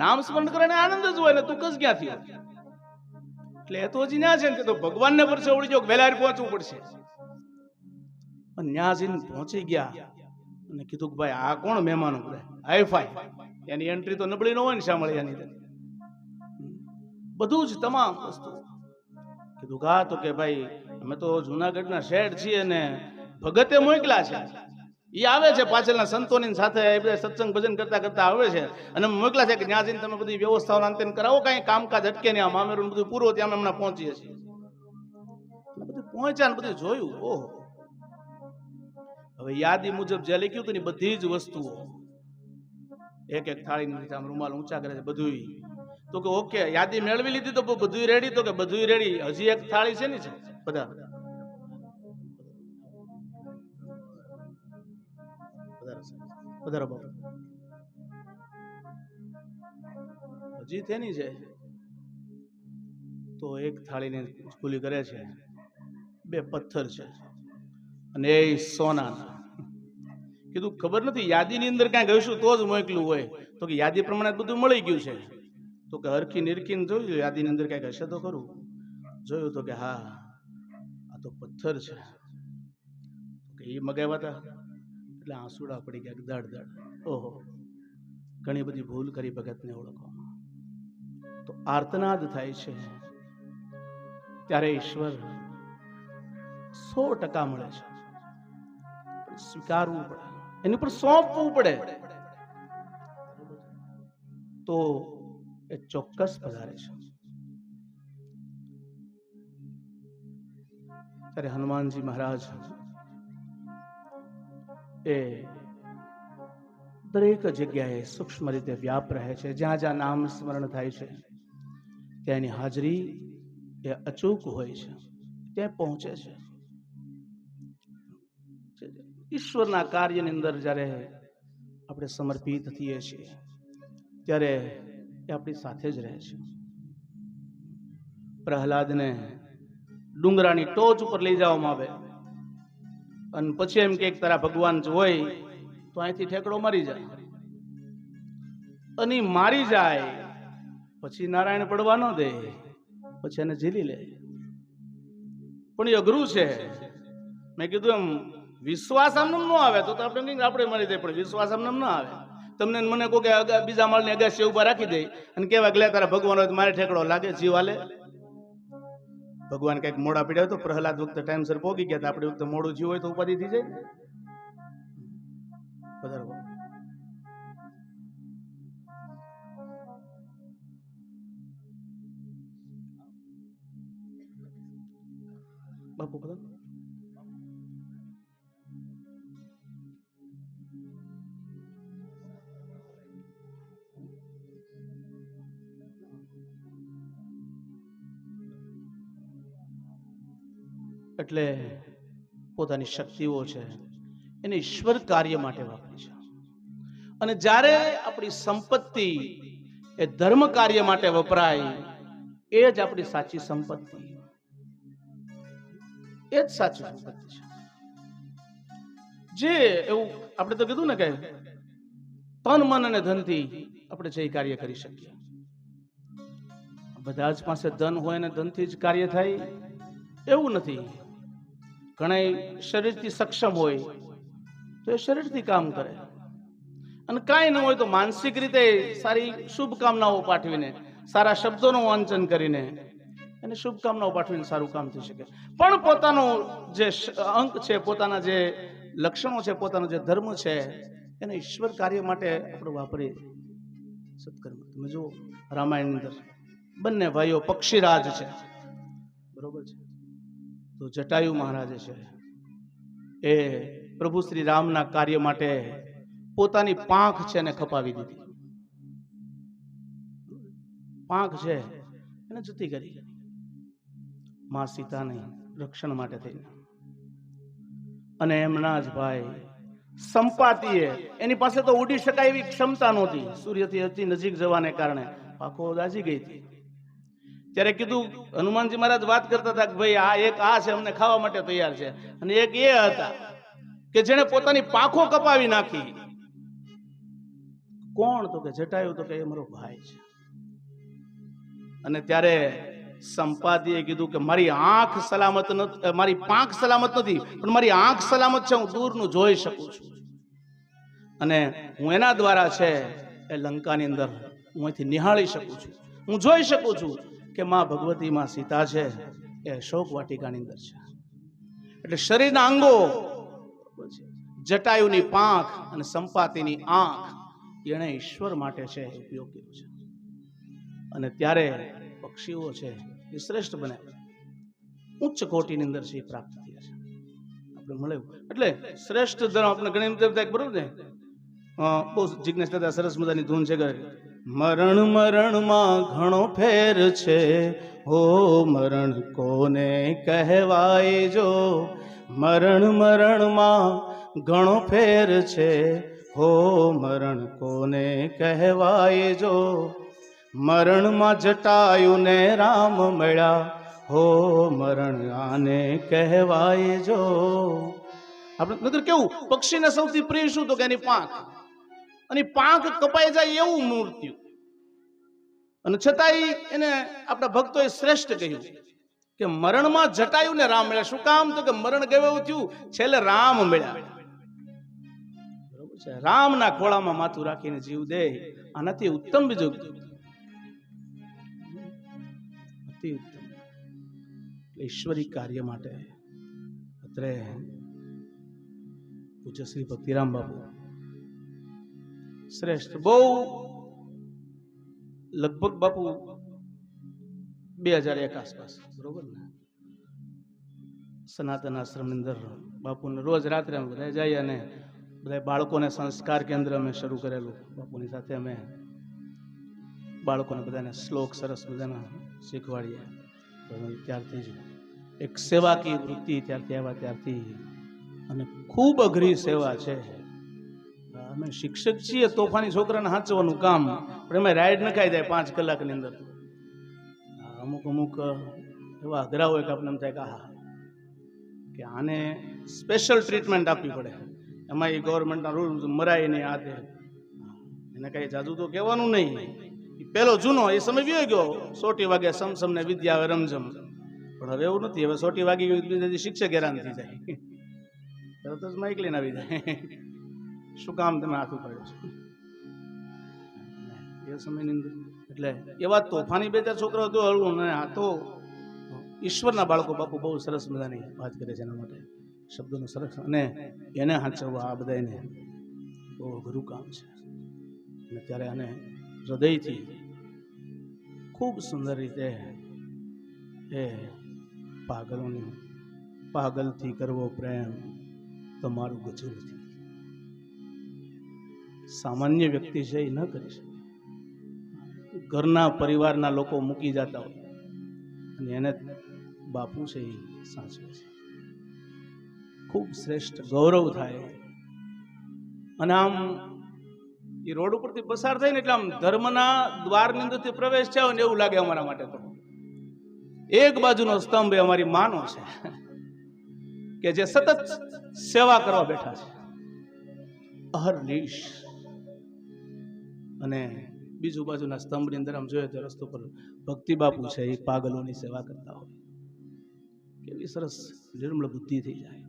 નામ સ્મરણ કરે ને આનંદ જ હોય ને, તું કસ ક્યાંથી? એટલે એ તો હજી ન્યા છે ને, તો ભગવાનને પરસે ઉડી જાવ, વહેલા પહોંચવું પડશે. પણ ન્યા જઈને પહોંચી ગયા અને કીધું કે ભાઈ આ કોણ મહેમાનો બધા હાઈફાઈ, એની એન્ટ્રી તો નબળી ન હોય ને સાંભળ્યાની. બધું જ તમામ વસ્તુ કીધું કા તો કે ભાઈ અમે તો જુનાગઢના શેઠ છીએ ને ભગતે મોકલા છે, એ આવે છે પાછળના સંતોની સાથે બધા સત્સંગ ભજન કરતા કરતા આવે છે, અને મોકલા છે કે ત્યાં જઈને તમે બધી વ્યવસ્થાઓ અંતે કરાવો, કઈ કામકાજ અટકે નહીં. આ મામેરું બધું પૂરું ત્યાં અમે હમણાં પહોંચીએ છીએ. બધું પહોંચ્યા ને બધું જોયું. ઓહો, હવે યાદી મુજબ જે લખ્યું હતું ને બધી જ વસ્તુઓ એક એક થાળી આમ રૂમાલ ઊંચા કરે છે બધું. તો કે ઓકે યાદી મેળવી લીધી તો બધું રેડી, તો કે બધું રેડી, હજી એક થાળી છે ને છે બધા હજી તેની છે. તો એક થાળીને ખુલ્લી કરે છે, 2 પથ્થર છે અને એ સોનાના. કીધું ખબર નથી યાદીની અંદર ક્યાંક હશું તો જ મોકલું હોય. તો કે યાદી પ્રમાણે બધું મળી ગયું છે. તો કે હરખી નિરખીને જોયું યાદીની અંદર ક્યાંક હશે તો ખરું. જોયું તો કે હા આ તો પથ્થર છે. કે એ મગાવ્યા હતા એટલે આંસુડા પડી ગયા દડ દડ. ઓહો, ઘણી બધી ભૂલ કરી ભગતને ઓળખવામાં. તો આર્તનાદ થાય છે ત્યારે ઈશ્વર 100% મળે છે. સ્વીકારવું પડે, એની પર સોંપવું પડે, તો એ ચોક્કસ પધારે છે. ત્યારે હનુમાનજી મહારાજ એ દરેક જગ્યાએ સૂક્ષ્મ રીતે વ્યાપ રહે છે. જ્યાં જ્યાં નામ સ્મરણ થાય છે ત્યાંની હાજરી એ અચૂક હોય છે. ત્યાં પહોંચે છે. ઈશ્વરના કાર્યની અંદર જ્યારે આપણે સમર્પિત થઈએ છીએ ત્યારે એ આપણી સાથે જ રહે છે. પ્રહલાદને ડુંગરાની ટોચ ઉપર લઈ જવામાં આવે અને પછી એમ કે તારા ભગવાન જ હોય તો અહીંથી ઠેકડો મારી જાય, અને મારી જાય પછી નારાયણ પડવા ન દે, પછી એને ઝીલી લે. પણ એ અઘરું છે. મેં કીધું એમ વિશ્વાસ આમ ન આવે તો આપણે નહીં આપણે મરી જાય, પણ વિશ્વાસ આમ ન આવે. તમને મને કહો કે બીજા માળની અગાસી ઉભા રાખી દે અને કેવા ગલે તારા ભગવાન હોય મારે ઠેકડો લાગે, જીવ હાલે. ભગવાન કઈક મોડા પીડ્યા તો પ્રહલાદ વખતે ટાઈમસર પહોંચી ગયા, આપણી વખતે મોડું જીવ હોય તો ઉપાધિ થઈ જાય. બાપુ બધા એટલે પોતાની શક્તિઓ છે એને ઈશ્વર કાર્ય માટે વાપરી છે. અને જ્યારે આપણી સંપત્તિ એ ધર્મ કાર્ય માટે વપરાય એ જ આપણી સાચી સંપત્તિ, એ જ સાચી સંપત્તિ છે. જે એવું આપણે તો કીધું ને કે તન મન અને ધનથી આપણે જે કાર્ય કરી શકીએ. બધા જ પાસે ધન હોય ને ધનથી જ કાર્ય થાય એવું નથી. ઘણા શરીરથી સક્ષમ હોય તો એ શરીરથી કામ કરે, અને કાંઈ ન હોય તો માનસિક રીતે સારી શુભકામનાઓ પાઠવીને, સારા શબ્દોનું વાંચન કરીને એને શુભકામનાઓ પાઠવીને સારું કામ થઈ શકે. પણ પોતાનો જે અંક છે, પોતાના જે લક્ષણો છે, પોતાનો જે ધર્મ છે એને ઈશ્વર કાર્ય માટે આપણે વાપરીએ. સત્કર્મ તમે જુઓ રામાયણની અંદર બંને ભાઈઓ પક્ષીરાજ છે, બરોબર છે. તો જટાયુ મહારાજ છે એ પ્રભુ શ્રી રામના કાર્ય માટે પોતાની પાંખ છે એને ખપાવી દીધી. પાંખ છે એને જતી કરી મા સીતાને રક્ષણ માટે થઈને. અને એમના જ ભાઈ સંપાતીએ, એની પાસે તો ઉડી શકાય એવી ક્ષમતા નહોતી, સૂર્યથી અતિ નજીક જવાને કારણે પાંખો દાઝી ગઈ હતી. ત્યારે કીધું, હનુમાનજી મહારાજ વાત કરતા હતા કે ભાઈ આ એક આ છે અમને ખાવા માટે તૈયાર છે, અને એક એ હતા કે જેને પોતાની પાંખો કપાવી નાખી. કોણ? તો કે જટાયુ. તો કે એ મારો ભાઈ છે. અને ત્યારે સંપાદીએ કીધું કે મારી આંખ સલામત નથી, મારી પાંખ સલામત નથી, પણ મારી આંખ સલામત છે, હું દૂરનું જોઈ શકું છું. અને હું એના દ્વારા છે એ લંકાની અંદર હું અહીંથી નિહાળી શકું છું, હું જોઈ શકું છું કે માં ભગવતી માં સીતા છે એ અશોક વાટિકાની અંદર છે. એટલે શરીરના અંગો, જટાયુની પાંખ અને સંપાતીની આંખ એને ઈશ્વર માટે છે ઉપયોગ કર્યો છે. અને ત્યારે પક્ષીઓ છે એ શ્રેષ્ઠ બને, ઉચ્ચ કોટીની અંદર છે એ પ્રાપ્ત થયા છે આપણે મળ્યું. એટલે શ્રેષ્ઠ ધર્મ આપણે ઘણી બધી બરોબર ને, બહુ જિજ્ઞેશ દાદા સરસ મજાની ધૂન છે કે મરણ મરણમાં ઘણો ફેર છે, હો મરણ કોને કહેવાય જો. મરણ મરણમાં ઘણો ફેર છે, હો મરણ કોને કહેવાય જો. મરણમાં જટાયુને રામ મળ્યા, હો મરણ આને કહેવાય જો. આપણે નગર કેવું પક્ષીને સૌથી પ્રિય શું? તો કે એની પાંખ, અને પાંખ કપાઈ જાય એવું મૃત્યુ. અને છતાંય એને આપણા ભક્તોએ શ્રેષ્ઠ કહ્યું કે મરણમાં જટાયુને રામ મળ્યા. શું કામ? તો કે મરણ ગયું એવું થયું, છેલ્લે રામ મળ્યા. બરોબર છે. રામના ખોળામાં માથું રાખીને જીવ દે, આનાથી ઉત્તમ બીજું અતિ ઉત્તમ. ઈશ્વરી કાર્ય માટે અત્રે પૂજ્ય શ્રી ભક્તિરામ બાપુ શ્રેષ્ઠ, બહુ લગભગ બાપુ 2001 આસપાસ, બરોબર ને, સનાતન આશ્રમ અંદર બાપુને રોજ રાત્રે અમે બધા જઈએ અને બધા બાળકોને સંસ્કાર કેન્દ્ર અમે શરૂ કરેલું. બાપુની સાથે અમે બાળકોને બધાને શ્લોક સરસ બધાને શીખવાડીએ. ત્યારથી જ એક સેવાકીય વૃત્તિ ત્યારથી આવ્યા ત્યારથી, અને ખૂબ અઘરી સેવા છે. અમે શિક્ષક છીએ, તોફાની છોકરાને હાંચવાનું કામ, પણ એમાં રાઈડ નખાઈ જાય 5 કલાકની અંદર. અમુક અમુક એવા અઘરા હોય કે આપણે એમ થાય કે આહા, કે આને સ્પેશિયલ ટ્રીટમેન્ટ આપવી પડે. એમાં એ ગવર્મેન્ટના રૂલ મરાય નહીં, આ તે એને કઈ જાજુ તો કહેવાનું નહીં. પેલો જૂનો એ સમય વ્યો ગયો, 100 વાગે સમસમ ને વિદ્યા આવે રમઝમ. પણ હવે એવું નથી. હવે 100 વાગી ગયું, શિક્ષક હેરાન થઈ જાય, તરત જ માઇક લઈને આવી જાય, શું કામ તમે હાથ ઉપાડ્યો છો એ સમયની અંદર. એટલે એવા તોફાની 2-4 છોકરાઓ તો હળવું ને, આ તો ઈશ્વરના બાળકો. બાપુ બહુ સરસ મજાની વાત કરે છે એના માટે, શબ્દોનું સરસ, અને એને હાચવવા આ બધા એને બહુ અઘરું કામ છે. અને ત્યારે આને હૃદયથી ખૂબ સુંદર રીતે એ પાગલોની પાગલથી કરવો પ્રેમ તમારું ગજુરથી. સામાન્ય વ્યક્તિ છે એ ન કરી શકે. ઘરના પરિવારના લોકો મૂકી જતા હોય અને એને બાપુ છે એ સાચવે છે. ખૂબ શ્રેષ્ઠ ગૌરવ થાય. અને આમ એ રોડ ઉપરથી પસાર થાય ને એટલે આમ ધર્મના દ્વારની અંદરથી પ્રવેશ થયો ને એવું લાગે અમારા માટે. તો એક બાજુનો સ્તંભ એ અમારી માનો છે કે જે સતત સેવા કરવા બેઠા છે અહર્નિશ. અને બીજું બાજુના સ્તંભની અંદર આમ જોઈએ તો રસ્તો પર ભક્તિ બાપુ છે, એ પાગલોની સેવા કરતા હોય. કેવી સરસ નિર્મળ બુદ્ધિ થઈ જાય.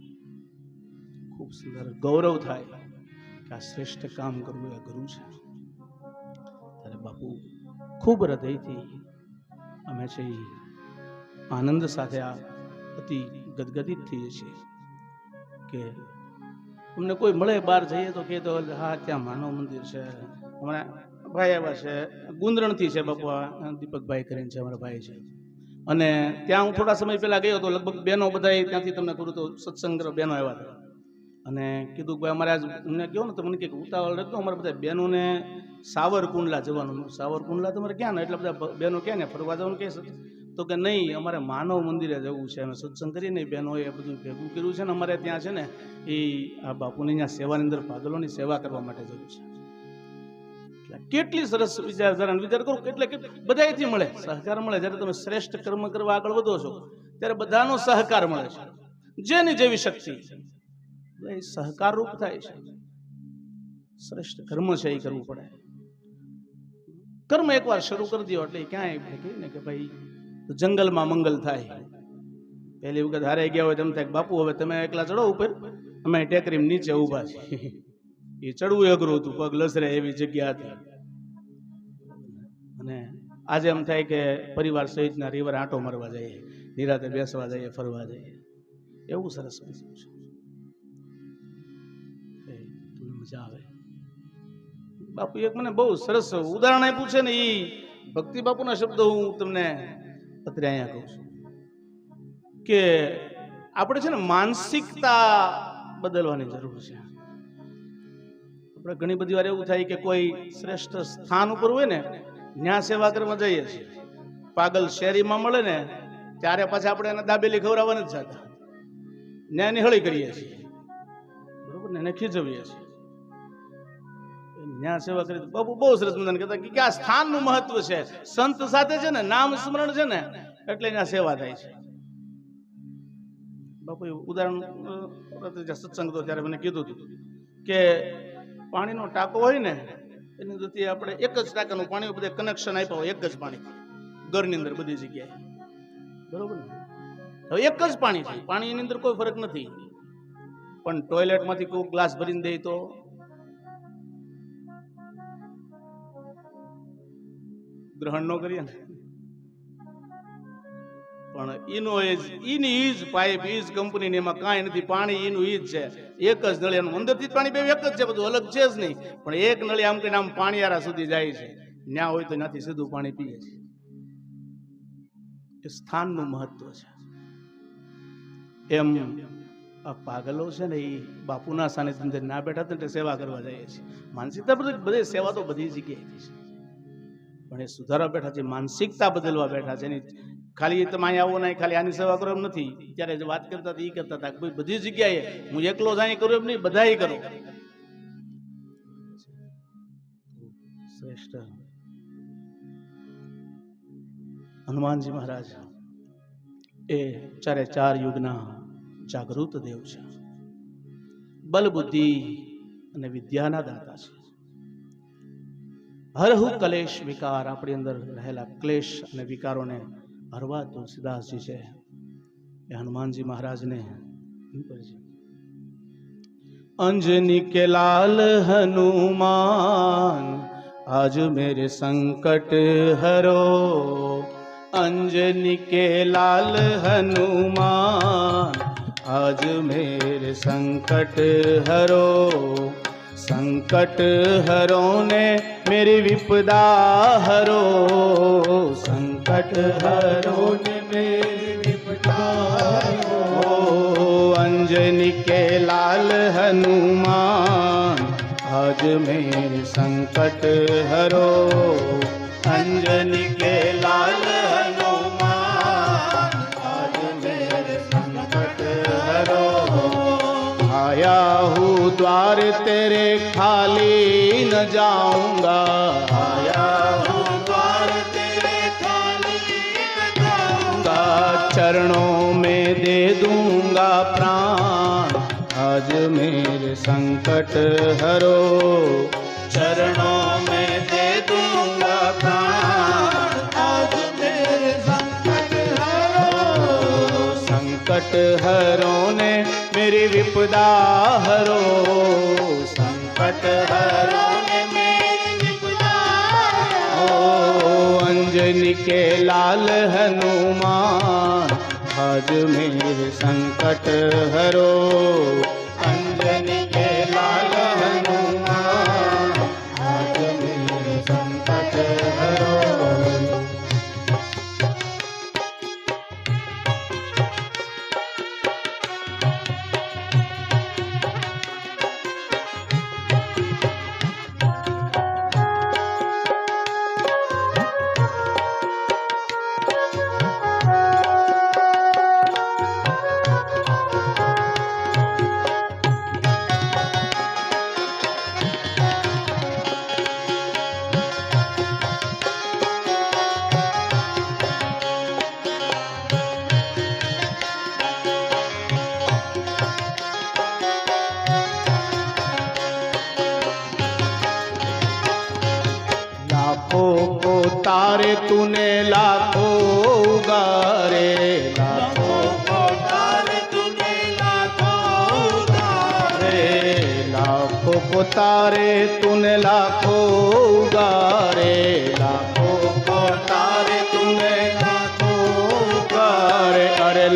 ખૂબ સુંદર ગૌરવ થાય કે આ શ્રેષ્ઠ કામ કરવું એ ગુરુ છે. ત્યારે બાપુ ખૂબ હૃદયથી અમે છે આનંદ સાથે આ અતિ ગદગદિત થઈએ છીએ કે અમને કોઈ મળે, બહાર જઈએ તો કે તો હા ત્યાં માનવ મંદિર છે, અમારા ભાઈ આવ્યા છે ગુંદરણથી છે બાપુ, દીપકભાઈ કરીને છે અમારા ભાઈ છે. અને ત્યાં હું થોડા સમય પહેલા ગયો તો લગભગ બહેનો બધા ત્યાંથી તમને કરું તો સત્સંગ બહેનો આવ્યા હતા. અને કીધું ભાઈ અમારે આજ અમને કહો ને તો મને કે ઉતાવળ રહેતો, અમારે બધા બહેનોને સાવરકુંડલા જવાનું. સાવરકુંડલા તમારે ક્યાં ને એટલે બધા બહેનો ક્યાં ને ફરવા જવાનું કહે છે. તો કે નહીં, અમારે માનવ મંદિરે જવું છે, અમે સત્સંગ કરીને બહેનોએ બધું ભેગું કર્યું છે ને અમારે ત્યાં છે ને એ આ બાપુની ત્યાં સેવાની અંદર પાગલોની સેવા કરવા માટે જવું છે. કેટલી સરસ વિચારધારા. વિચાર કરો એટલે કે બધાથી મળે સહકાર મળે. જ્યારે તમે શ્રેષ્ઠ કર્મ કરવા આગળ વધો છો ત્યારે બધાનો સહકાર મળે છે. જેની જેવી શક્તિ સહકાર રૂપ થાય છે. શ્રેષ્ઠ કર્મ છે એ કરવું પડે. કર્મ એકવાર શરૂ કરી દો એટલે ક્યાંય કહે ને કે ભાઈ જંગલમાં મંગલ થાય. પહેલી વખત હારે ગયા હોય તેમ થાય બાપુ હવે તમે એકલા ચડો ઉપર, અમે ટેકરી નીચે ઉભા છીએ. એ ચડવું અઘરું હતું, પગ લસરે એવી જગ્યા હતી. અને આજે એમ થાય કે પરિવાર સહિતના રિવર આંટો મારવા જઈએ, નિરાતે બેસવા જઈએ, ફરવા જઈએ. એવું સરસ તમને મજા આવે. બાપુ એક મને બહુ સરસ ઉદાહરણ આપ્યું છે ને, એ ભક્તિ બાપુના શબ્દો હું તમને અત્યારે અહીંયા કહું છું કે આપણે છે ને માનસિકતા બદલવાની જરૂર છે. આપણે ઘણી બધી વાર એવું થાય કે કોઈ શ્રેષ્ઠ સ્થાન ઉપર હોય ને ન્યા સેવા કરવા જઈએ છીએ. પાગલ શેરીમાં મળે ને ત્યારે પાછા આપણે એને દાબેલી ખવડાવવા નથી જતા, ન્યા નિહળી કરીએ છીએ, બરોબર ને, એને ખીજવીએ છીએ. ન્યા સેવા કરી બાપુ બહુ સરસ મજાને કહેતા કે આ સ્થાનનું મહત્વ છે. સંત સાથે છે ને નામ સ્મરણ છે ને એટલે ત્યાં સેવા થાય છે. બાપુ ઉદાહરણ સત્સંગ હતો ત્યારે મને કીધું હતું કે પાણીનો ટાંકો હોય ને એની અંદરથી આપણે એક જ ટાંકાનું પાણી બધે કનેક્શન આપ્યા હોય, એક જ પાણી ઘરની અંદર બધી જગ્યાએ, બરોબર ને. હવે એક જ પાણી છે, પાણીની અંદર કોઈ ફરક નથી. પણ ટોયલેટમાંથી કોઈ ગ્લાસ ભરીને દે તો ગ્રહણ ન કરીએ ને. પણ એની ઈજ પાઇપ, ઈજ કંપનીની, એમાં કાંઈ નથી. પાણી એનું ઈજ છે, એક જ નળી. એનું અંદરથી પાણી બે એક જ છે, બધું અલગ છે જ નહીં. પણ એક નળી આમ કહીને આમ પાણીયારા સુધી જાય છે. ન્યા હોય તો ત્યાંથી સીધું પાણી પીએ છે. એ સ્થાનનું મહત્વ છે. એમ આ પાગલો છે ને એ બાપુના સાનિધ્ય અંદર ના બેઠા એટલે સેવા કરવા જઈએ છીએ. માનસિકતા બધી સેવા તો બધી જગ્યાએ છે, પણ એ સુધારવા બેઠા છે, માનસિકતા બદલવા બેઠા છે. એની ખાલી તમે અહીંયા આવો નહીં, ખાલી આની સેવા કરો એમ નથી. ત્યારે જે વાત કરતા હતા એ કરતા હતા, ભાઈ બધી જગ્યાએ હું એકલો જ અહીં કરું એમ નહીં, બધાએ કરો. શ્રેષ્ઠ હનુમાનજી મહારાજ એ ચારે ચાર યુગના જાગૃત દેવ છે. બલ બુદ્ધિ અને વિદ્યાના દાતા છે. હરહુ કલેશ વિકાર, આપણી અંદર રહેલા ક્લેશ અને વિકારોને હરવા તુલસીદાસજી છે એ હનુમાનજી મહારાજને. અંજની કે લાલ હનુમાન आज मेरे संकट हरो, अंजनी के लाल हनुमान आज मेरे संकट हरो. संकट हरो ने मेरी विपदा हरो, संकट हरो ने मेरी विपदा हरो. अंजनी के लाल हनुमान आज मेरे संकट हरो, अंजनी के लाल हनुमान आज मेरे संकट हरो. आया हूँ द्वार तेरे खाली न जाऊंगा, आया हूँ द्वार तेरे खाली न जाऊंगा. चरणों में दे दूंगा प्राण आज मेरे संकट हरो, चरणों में दे दूंगा प्राण आज मेरे संकट हरो. संकट हरो ने मेरी विपदा हरो, संकट हरो ने मेरी विपदा हरो. अंजनी के लाल हनुमान आज मेरे संकट हरो, अंजनी के लाल हनुमान आज मेरे संकट हरो. तारे तूने लाखों उगारे, लाखों को तारे तूने लाखों उगारे. लाखों को तारे तूने लाखों उगारे, लाखों को तारे तूने लाखों उगारे. अरे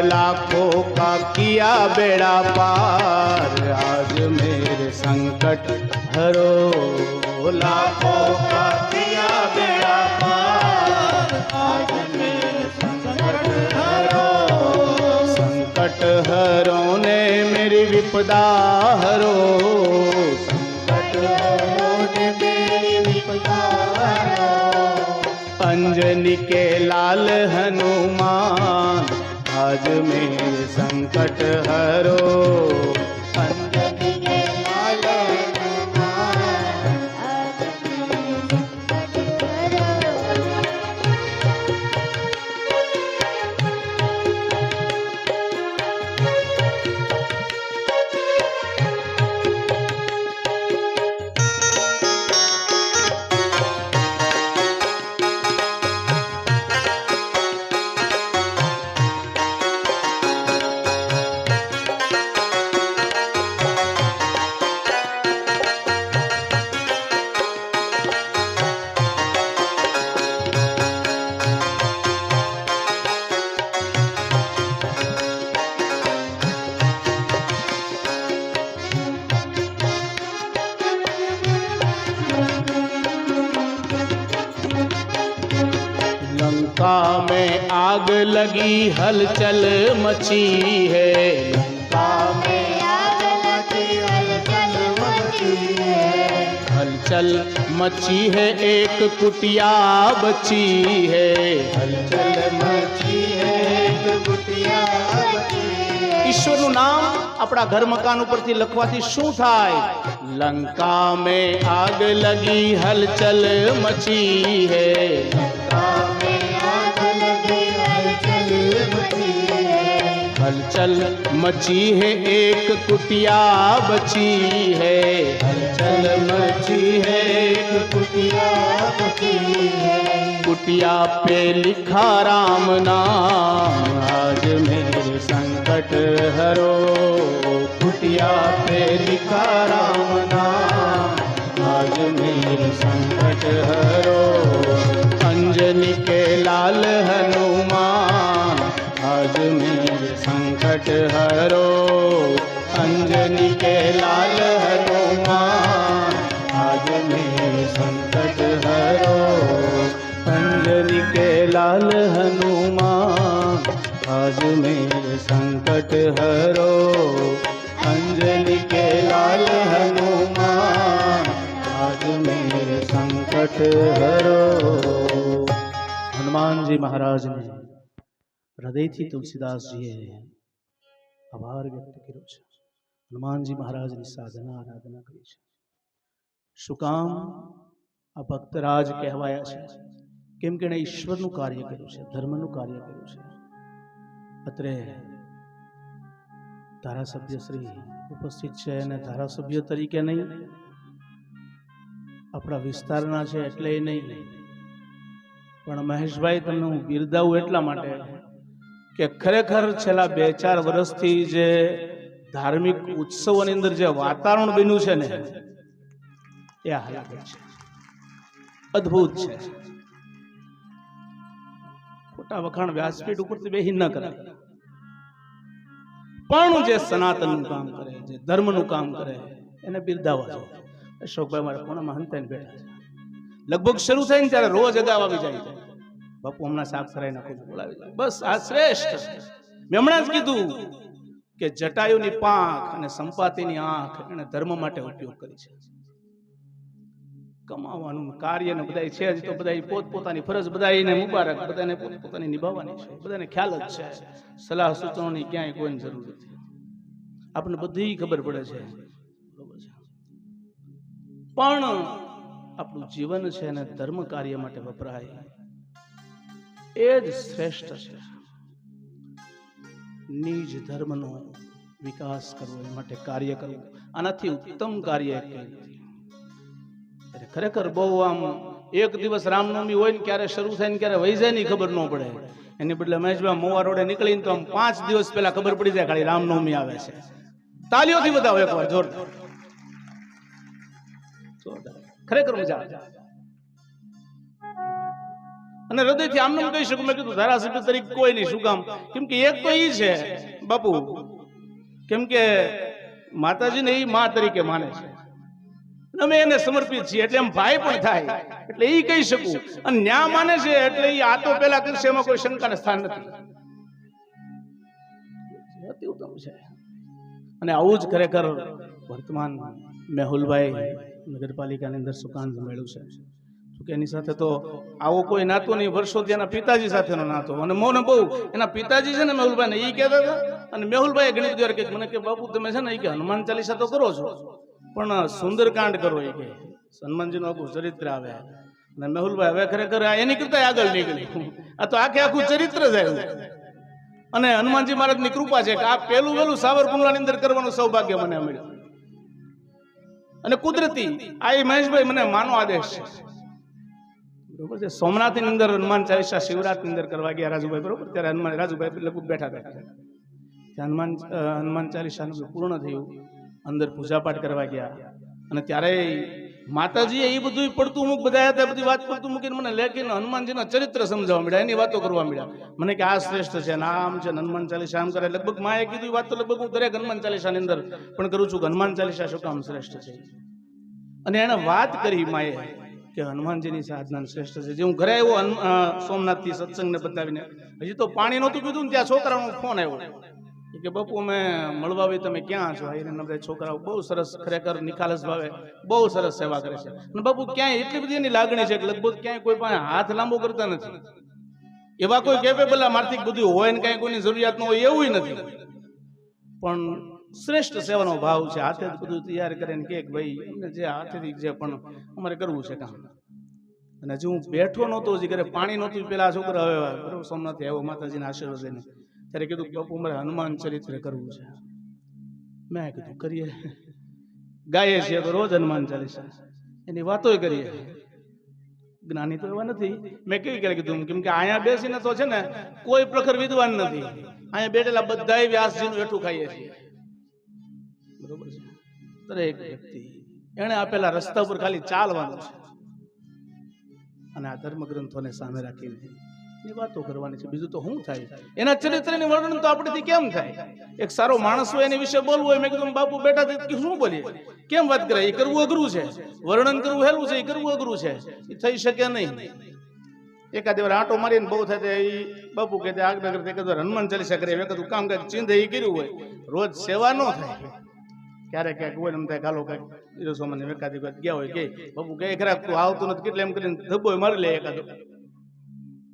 लाखों का किया बेड़ा पार आज मेरे संकट हरो. लाखों का किया बेड़ा पार आज मेरे संकट हरो. संकट हरो ने मेरी विपदा हरो, संकट हरो ने मेरी विपदा हरो. अंजनी के लाल हनुमान आज मेरे संकट हरो, अंजनी के लाल लंका में आग लगी हलचल मची है, लंका में आग लगी हलचल मची है. हलचल मची है एक कुटिया बची है, हलचल मची है एक कुटिया बची है। ઈશ્વરનું નામ આપણા ઘર મકાન ઉપરથી લખવાથી શું થાય? લંકા में आग लगी हलचल मची है, लंका में आग लगी हलचल मची है। हलचल मची है एक कुटिया बची है, हलचल मची है एक कुटिया बची है। कुटिया पे लिखा राम नाम, आज मेरे संकट हरो। कुटिया पे लिखा राम नाम, आज मेरे संकट हरो। अंजनी के लाल हनुमान, आज मेरे संकट हरो। अंजनी के लाल हनुमान, आज मेरे संकट हरो। अंजनी के लाल हनुमान, आज मेरे संकट हरो। अंजनी के लाल हनुमान, आज मेरे संकट हरो। હનુમાનજી મહારાજને હૃદયથી તુલસીદાસજીએ આભાર વ્યક્ત કર્યો છે. હનુમાનજી મહારાજની સાધના આરાધના કરી છે. શું કામ? આ ભક્તરાજ કહેવાયા છે કેમ કે એણે ઈશ્વરનું કાર્ય કર્યું છે, ધર્મનું કાર્ય કર્યું છે. અત્રે ધારાસભ્ય શ્રી ઉપસ્થિત છે અને ધારાસભ્ય તરીકે નહીં, આપણા વિસ્તારના છે એટલે નહીં, પણ મહેશભાઈ તમને હું બિરદાવું એટલા માટે કે ખરેખર છેલ્લા 2-4 વર્ષથી જે ધાર્મિક ઉત્સવોની અંદર જે વાતાવરણ બન્યું છે ને એ હાલત છે, અદ્ભુત છે. ખોટા વખાણ વ્યાસપીઠ ઉપરથી બેહી ન કરાય, પણ જે સનાતનનું કામ કરે, જે ધર્મનું કામ કરે એને બિરદાવવા જોઈએ. અશોકભાઈ મારા કોણામાં હંતાઈને બેઠા છે. લગભગ શરૂ થાય ને ત્યારે રોજ અગાઉ આવી જાય, બાપુ હમણાં સાફ કરાઈ નાખું, બોલાવી જાય. બસ આ શ્રેષ્ઠ. મેં હમણાં જ કીધું કે જટાયુની પાંખ અને સંપાતિની આંખ એને ધર્મ માટે ઉપયોગ કરી છે. કમાવાનું કાર્ય ને બધા છે જ, તો બધા પોતપોતાની ફરજ બધાને મુબારક, બધાને પોતપોતાની નિભાવવાની છે, બધાને ખ્યાલ જ છે. સલાહ સૂચનોની ક્યાંય કોઈની જરૂર નથી, આપણને બધી ખબર પડે છે. બરોબર છે, પણ આપણું જીવન છે ને ધર્મ કાર્ય માટે વપરાય એ જ શ્રેષ્ઠ છે. નિજ ધર્મનો વિકાસ કરવો એ માટે કાર્ય કરવું, આનાથી ઉત્તમ કાર્ય કંઈ નથી. ખરેખર બહુ આમ એક દિવસ રામનવમી હોય ને ક્યારે શરૂ થાય ને ક્યારે વહી જાય ની ખબર ન પડે. એની બદલે મહેશભાઈ મોવા રોડે નીકળીને તો આમ 5 દિવસ પહેલા ખબર પડી જાય ખાલી રામનવમી આવે છે. તાલીઓથી બતાવો એકવાર જોરદાર, ખરેખર મજા આવે. અને હૃદયથી આમ નામ કહી શકું, મેં કીધું ધારાસભ્ય તરીકે કોઈ નહીં. શું કામ? કેમ કે એક તો ઈ છે બાપુ, કેમ કે માતાજીને ઈ માં તરીકે માને છે, અમે એને સમર્પિત છીએ એટલે એમ ભાઈ પણ થાય એટલે ઈ કહી શકું. અને ન્યા માને છે એટલે ઈ આ તો પેલા કરશે, એમાં કોઈ શંકાને સ્થાન નથી. અતિ ઉત્તમ છે. અને આવું જ ખરેખર વર્તમાન મેહુલભાઈ નગરપાલિકાની અંદર સુકાન મેળવ્યું છે. એની સાથે તો આવો કોઈ નાતો નહીં, વર્ષોથી એના પિતાજી સાથેનો નાતો. અને મોને બહુ એના પિતાજી છે ને મેહુલભાઈ ને ઈ કહેતા હતા, અને મેહુલભાઈ ઘણી બધી વાર કહે મને કે બાપુ તમે છે ને ઈ કે હનુમાન ચાલીસા તો કરો છો પણ સુંદરકાંડ કરો. એ કે હનુમાનજીનું આખું ચરિત્ર આવે. અને મેહુલભાઈ હવે ખરેખર એની કરતા આગળ નીકળ્યું. આ તો આખે આખું ચરિત્ર જ આવ્યું. અને હનુમાનજી મહારાજની કૃપા છે કે આ પેલું વેલું સાવરકુંડલાની અંદર કરવાનું સૌભાગ્ય મને મળ્યું. અને કુદરતી આ મહેશભાઈ મને માનો આદેશ છે. બરોબર છે. સોમનાથની અંદર હનુમાન ચાલીસા શિવરાત્રી અંદર કરવા ગયા રાજુભાઈ, બરોબર, ત્યારે હનુમાન રાજુભાઈ લગભગ બેઠા હતા. હનુમાન ચાલીસાનું પૂર્ણ થયું, અંદર પૂજાપાઠ કરવા ગયા. અને ત્યારે માતાજીએ એ બધું પડતું મૂક બધા હતા, બધી વાત પડતું મૂકીને મને લેખીને હનુમાનજીના ચરિત્ર સમજાવવા મળ્યા, એની વાતો કરવા મળ્યા. મને કે આ શ્રેષ્ઠ છે, આમ છે, હનુમાન ચાલીસા આમ કરે. લગભગ માએ કીધું વાત તો લગભગ હું દરેક હનુમાન ચાલીસાની અંદર પણ કરું છું કે હનુમાન ચાલીસા શું કામ શ્રેષ્ઠ છે. અને એને વાત કરી માએ કે હનુમાનજીની સાધના શ્રેષ્ઠ છે. જે હું ઘરે આવ્યો સોમનાથથી સત્સંગને બતાવીને, હજી તો પાણી નહોતું પીધું ને ત્યાં છોકરાનો ફોન આવ્યો કે બાપુ અમે મળવા આવી, તમે ક્યાં છો? આવીને બધા છોકરાઓ બહુ સરસ, ખરેખર નિખાલસ ભાવે બહુ સરસ સેવા કરે છે. અને બાપુ ક્યાંય એટલી બધી એની લાગણી છે કે લગભગ ક્યાંય કોઈ પાસે હાથ લાંબો કરતા નથી. એવા કોઈ કેપેબલ આર્થિક બધું હોય ને કાંઈ કોઈની જરૂરિયાત ન હોય એવું નથી, પણ શ્રેષ્ઠ સેવાનો ભાવ છે. હાથે જ બધું તૈયાર કરીને કે ભાઈ અમને જે હાથેથી જે પણ અમારે કરવું છે કામ. અને હજી હું બેઠો નહોતો, હજી ઘરે પાણી નહોતું, પેલા છોકરા હવે બરોબર સોમનાથ આવ્યો માતાજીના આશીર્વાદ લઈને, ત્યારે કીધું બાપુ મારે હનુમાન ચરિત્ર કરવું છે. મેં કીધું કરીએ, ગાઈએ છીએ તો રોજ હનુમાન ચાલીસા, એની વાતો કરીએ. જ્ઞાની તો એવા નથી. મેં કેવી કરે કીધું, કેમ કે અહીંયા બેસીને તો છે ને કોઈ પ્રખર વિદ્વાન નથી. અહીંયા બેઠેલા બધાય વ્યાસજીનું હેઠું ખાઈએ છીએ, બરોબર છે. દરેક વ્યક્તિ એને આપેલા રસ્તા ઉપર ખાલી ચાલવાનું છે અને આ ધર્મ ગ્રંથોને સામે રાખીને ની વાતો કરવાની છે. બીજું તો શું થાય? એના ચરિત્રની વર્ણન તો આપણેથી કેમ થાય? એક સારો માણસ હોય એની વિશે બોલવું હોય, મેં કીધું બાપુ બેટા શું બોલીએ, કેમ વાત કરે? એ કરવું અઘરું છે. વર્ણન કરવું હેલું છે, એ કરવું અઘરું છે. એ થઈ શકે નહીં. એકાદ વાર આંટો મારીને બહુ થાય એ બાપુ કહે આજ્ઞા કરતા એકાદ વાર હનુમાન ચાલીસા કરે, એકાદું કામ કાંઈક ચીંધે એ કર્યું હોય. રોજ સેવા ન થાય. ક્યારેક ક્યાંક હોય એમ થાય કાલો કાંઈક સોમાને એકાદી વાત ગયા હોય કે બાપુ કે ખરાબ તું આવતું નથી કેટલે એમ કરીને ધબ્બો મારી લે એકાદો.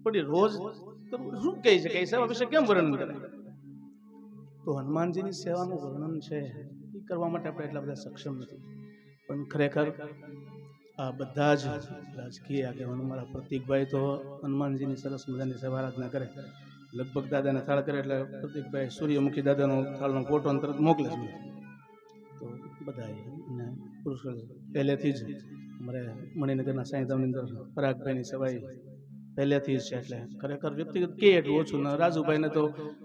પણ રોજ શું કહી શકાય? સેવા વિશે કેમ વર્ણન કરે? તો હનુમાનજીની સેવાનું વર્ણન છે એ કરવા માટે આપણે એટલા બધા સક્ષમ નથી. પણ ખરેખર આ બધા જ રાજકીય આગેવાનો, મારા પ્રતિકભાઈ તો હનુમાનજીની સરસ મજાની સેવા આરાધના કરે. લગભગ દાદાને થાળ કરે એટલે પ્રતિકભાઈ સૂર્યમુખી દાદાનો થાળનો ફોટો તરત મોકલે છે. તો બધા પુરુષ પહેલેથી જ અમારે મણિનગરના સાંઈધામની અંદર પરાગભાઈની સેવા પહેલેથી જ છે. એટલે ખરેખર વ્યક્તિગત કે એટલું ઓછું. ને રાજુભાઈને તો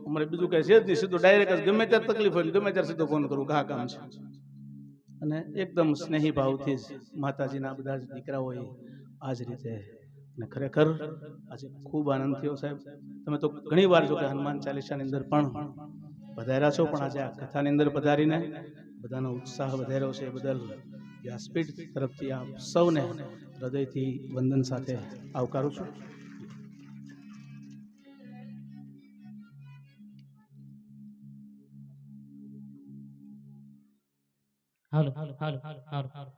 અમારે બીજું કઈ છે જ નહીં, સીધું ડાયરેક્ટ ગમે ત્યારે તકલીફ હોય ગમે ત્યારે સીધો ફોન કરું કે આ કામ છે. અને એકદમ સ્નેહી ભાવથી જ માતાજીના બધા જ દીકરાઓ આ જ રીતે. અને ખરેખર આજે ખૂબ આનંદ થયો સાહેબ. તમે તો ઘણી વાર જો કે હનુમાન ચાલીસાની અંદર પણ પધાર્યા છો, પણ આજે આ કથાની અંદર પધારીને બધાનો ઉત્સાહ વધાર્યો છે. એ બદલ વ્યાસપીઠ તરફથી આપ સૌને હૃદયથી વંદન સાથે આવકારું છું. હાલો હાલો હાલો હાલો હાલો.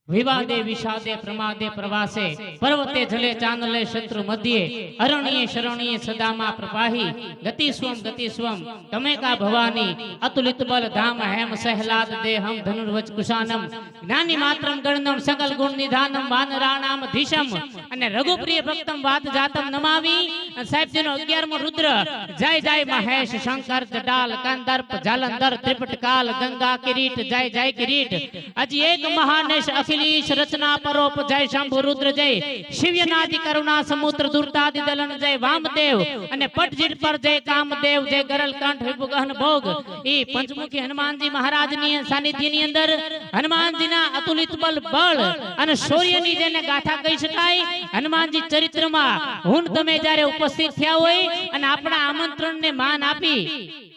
વિવાદે વિષાદે પ્રમાદે પ્રવાસે પર્વતે જલે ચાંદલે શત્રુ મધ્યે અરણ્યે શરણ્યે સદામાં પ્રપાહી ગતિ સ્વમ તમે કા ભવાની અતુલિત બલ ધામ હેમ સહલાદ દેહમ ધનુર્વચ કુશાનમ જ્ઞાની માત્રમ ગણનમ સકલ ગુણ નિધાનમ વાનરાણામ ધીશમ. અને રઘુપ્રિય ભક્તમ વાત જાતમ નમાવી. સાહેબ જેનો 11મો રુદ્ર જય જય મહેશ શંકર જટાલ કંદર્પ જાલંધર ત્રિપટકાલ ગંગા કિરીટ જય જય કિરીટ. હજી એક મહાનેશ અખિલેશ રચના પરોપ જય શંભુ રુદ્ર જય શિવ્યનાદિ કરુણા સમુદ્ર દુર્તાદિ દલન જય વામદેવ. અને પટજીટ પર જય કામદેવ જય ગરલ કંઠ વિભુ ગહન ભોગ. એ પંચમુખી હનુમાનજી મહારાજની સાનિધ્યની અંદર હનુમાનજીના અતુલિત બળ અને શૌર્યની જેને ગાથા કહી શકાય. હનુમાનજી ચરિત્રમાં હું તમે જ્યારે ઉપસ્થિત થયા હોય અને આપણા આમંત્રણને માન આપી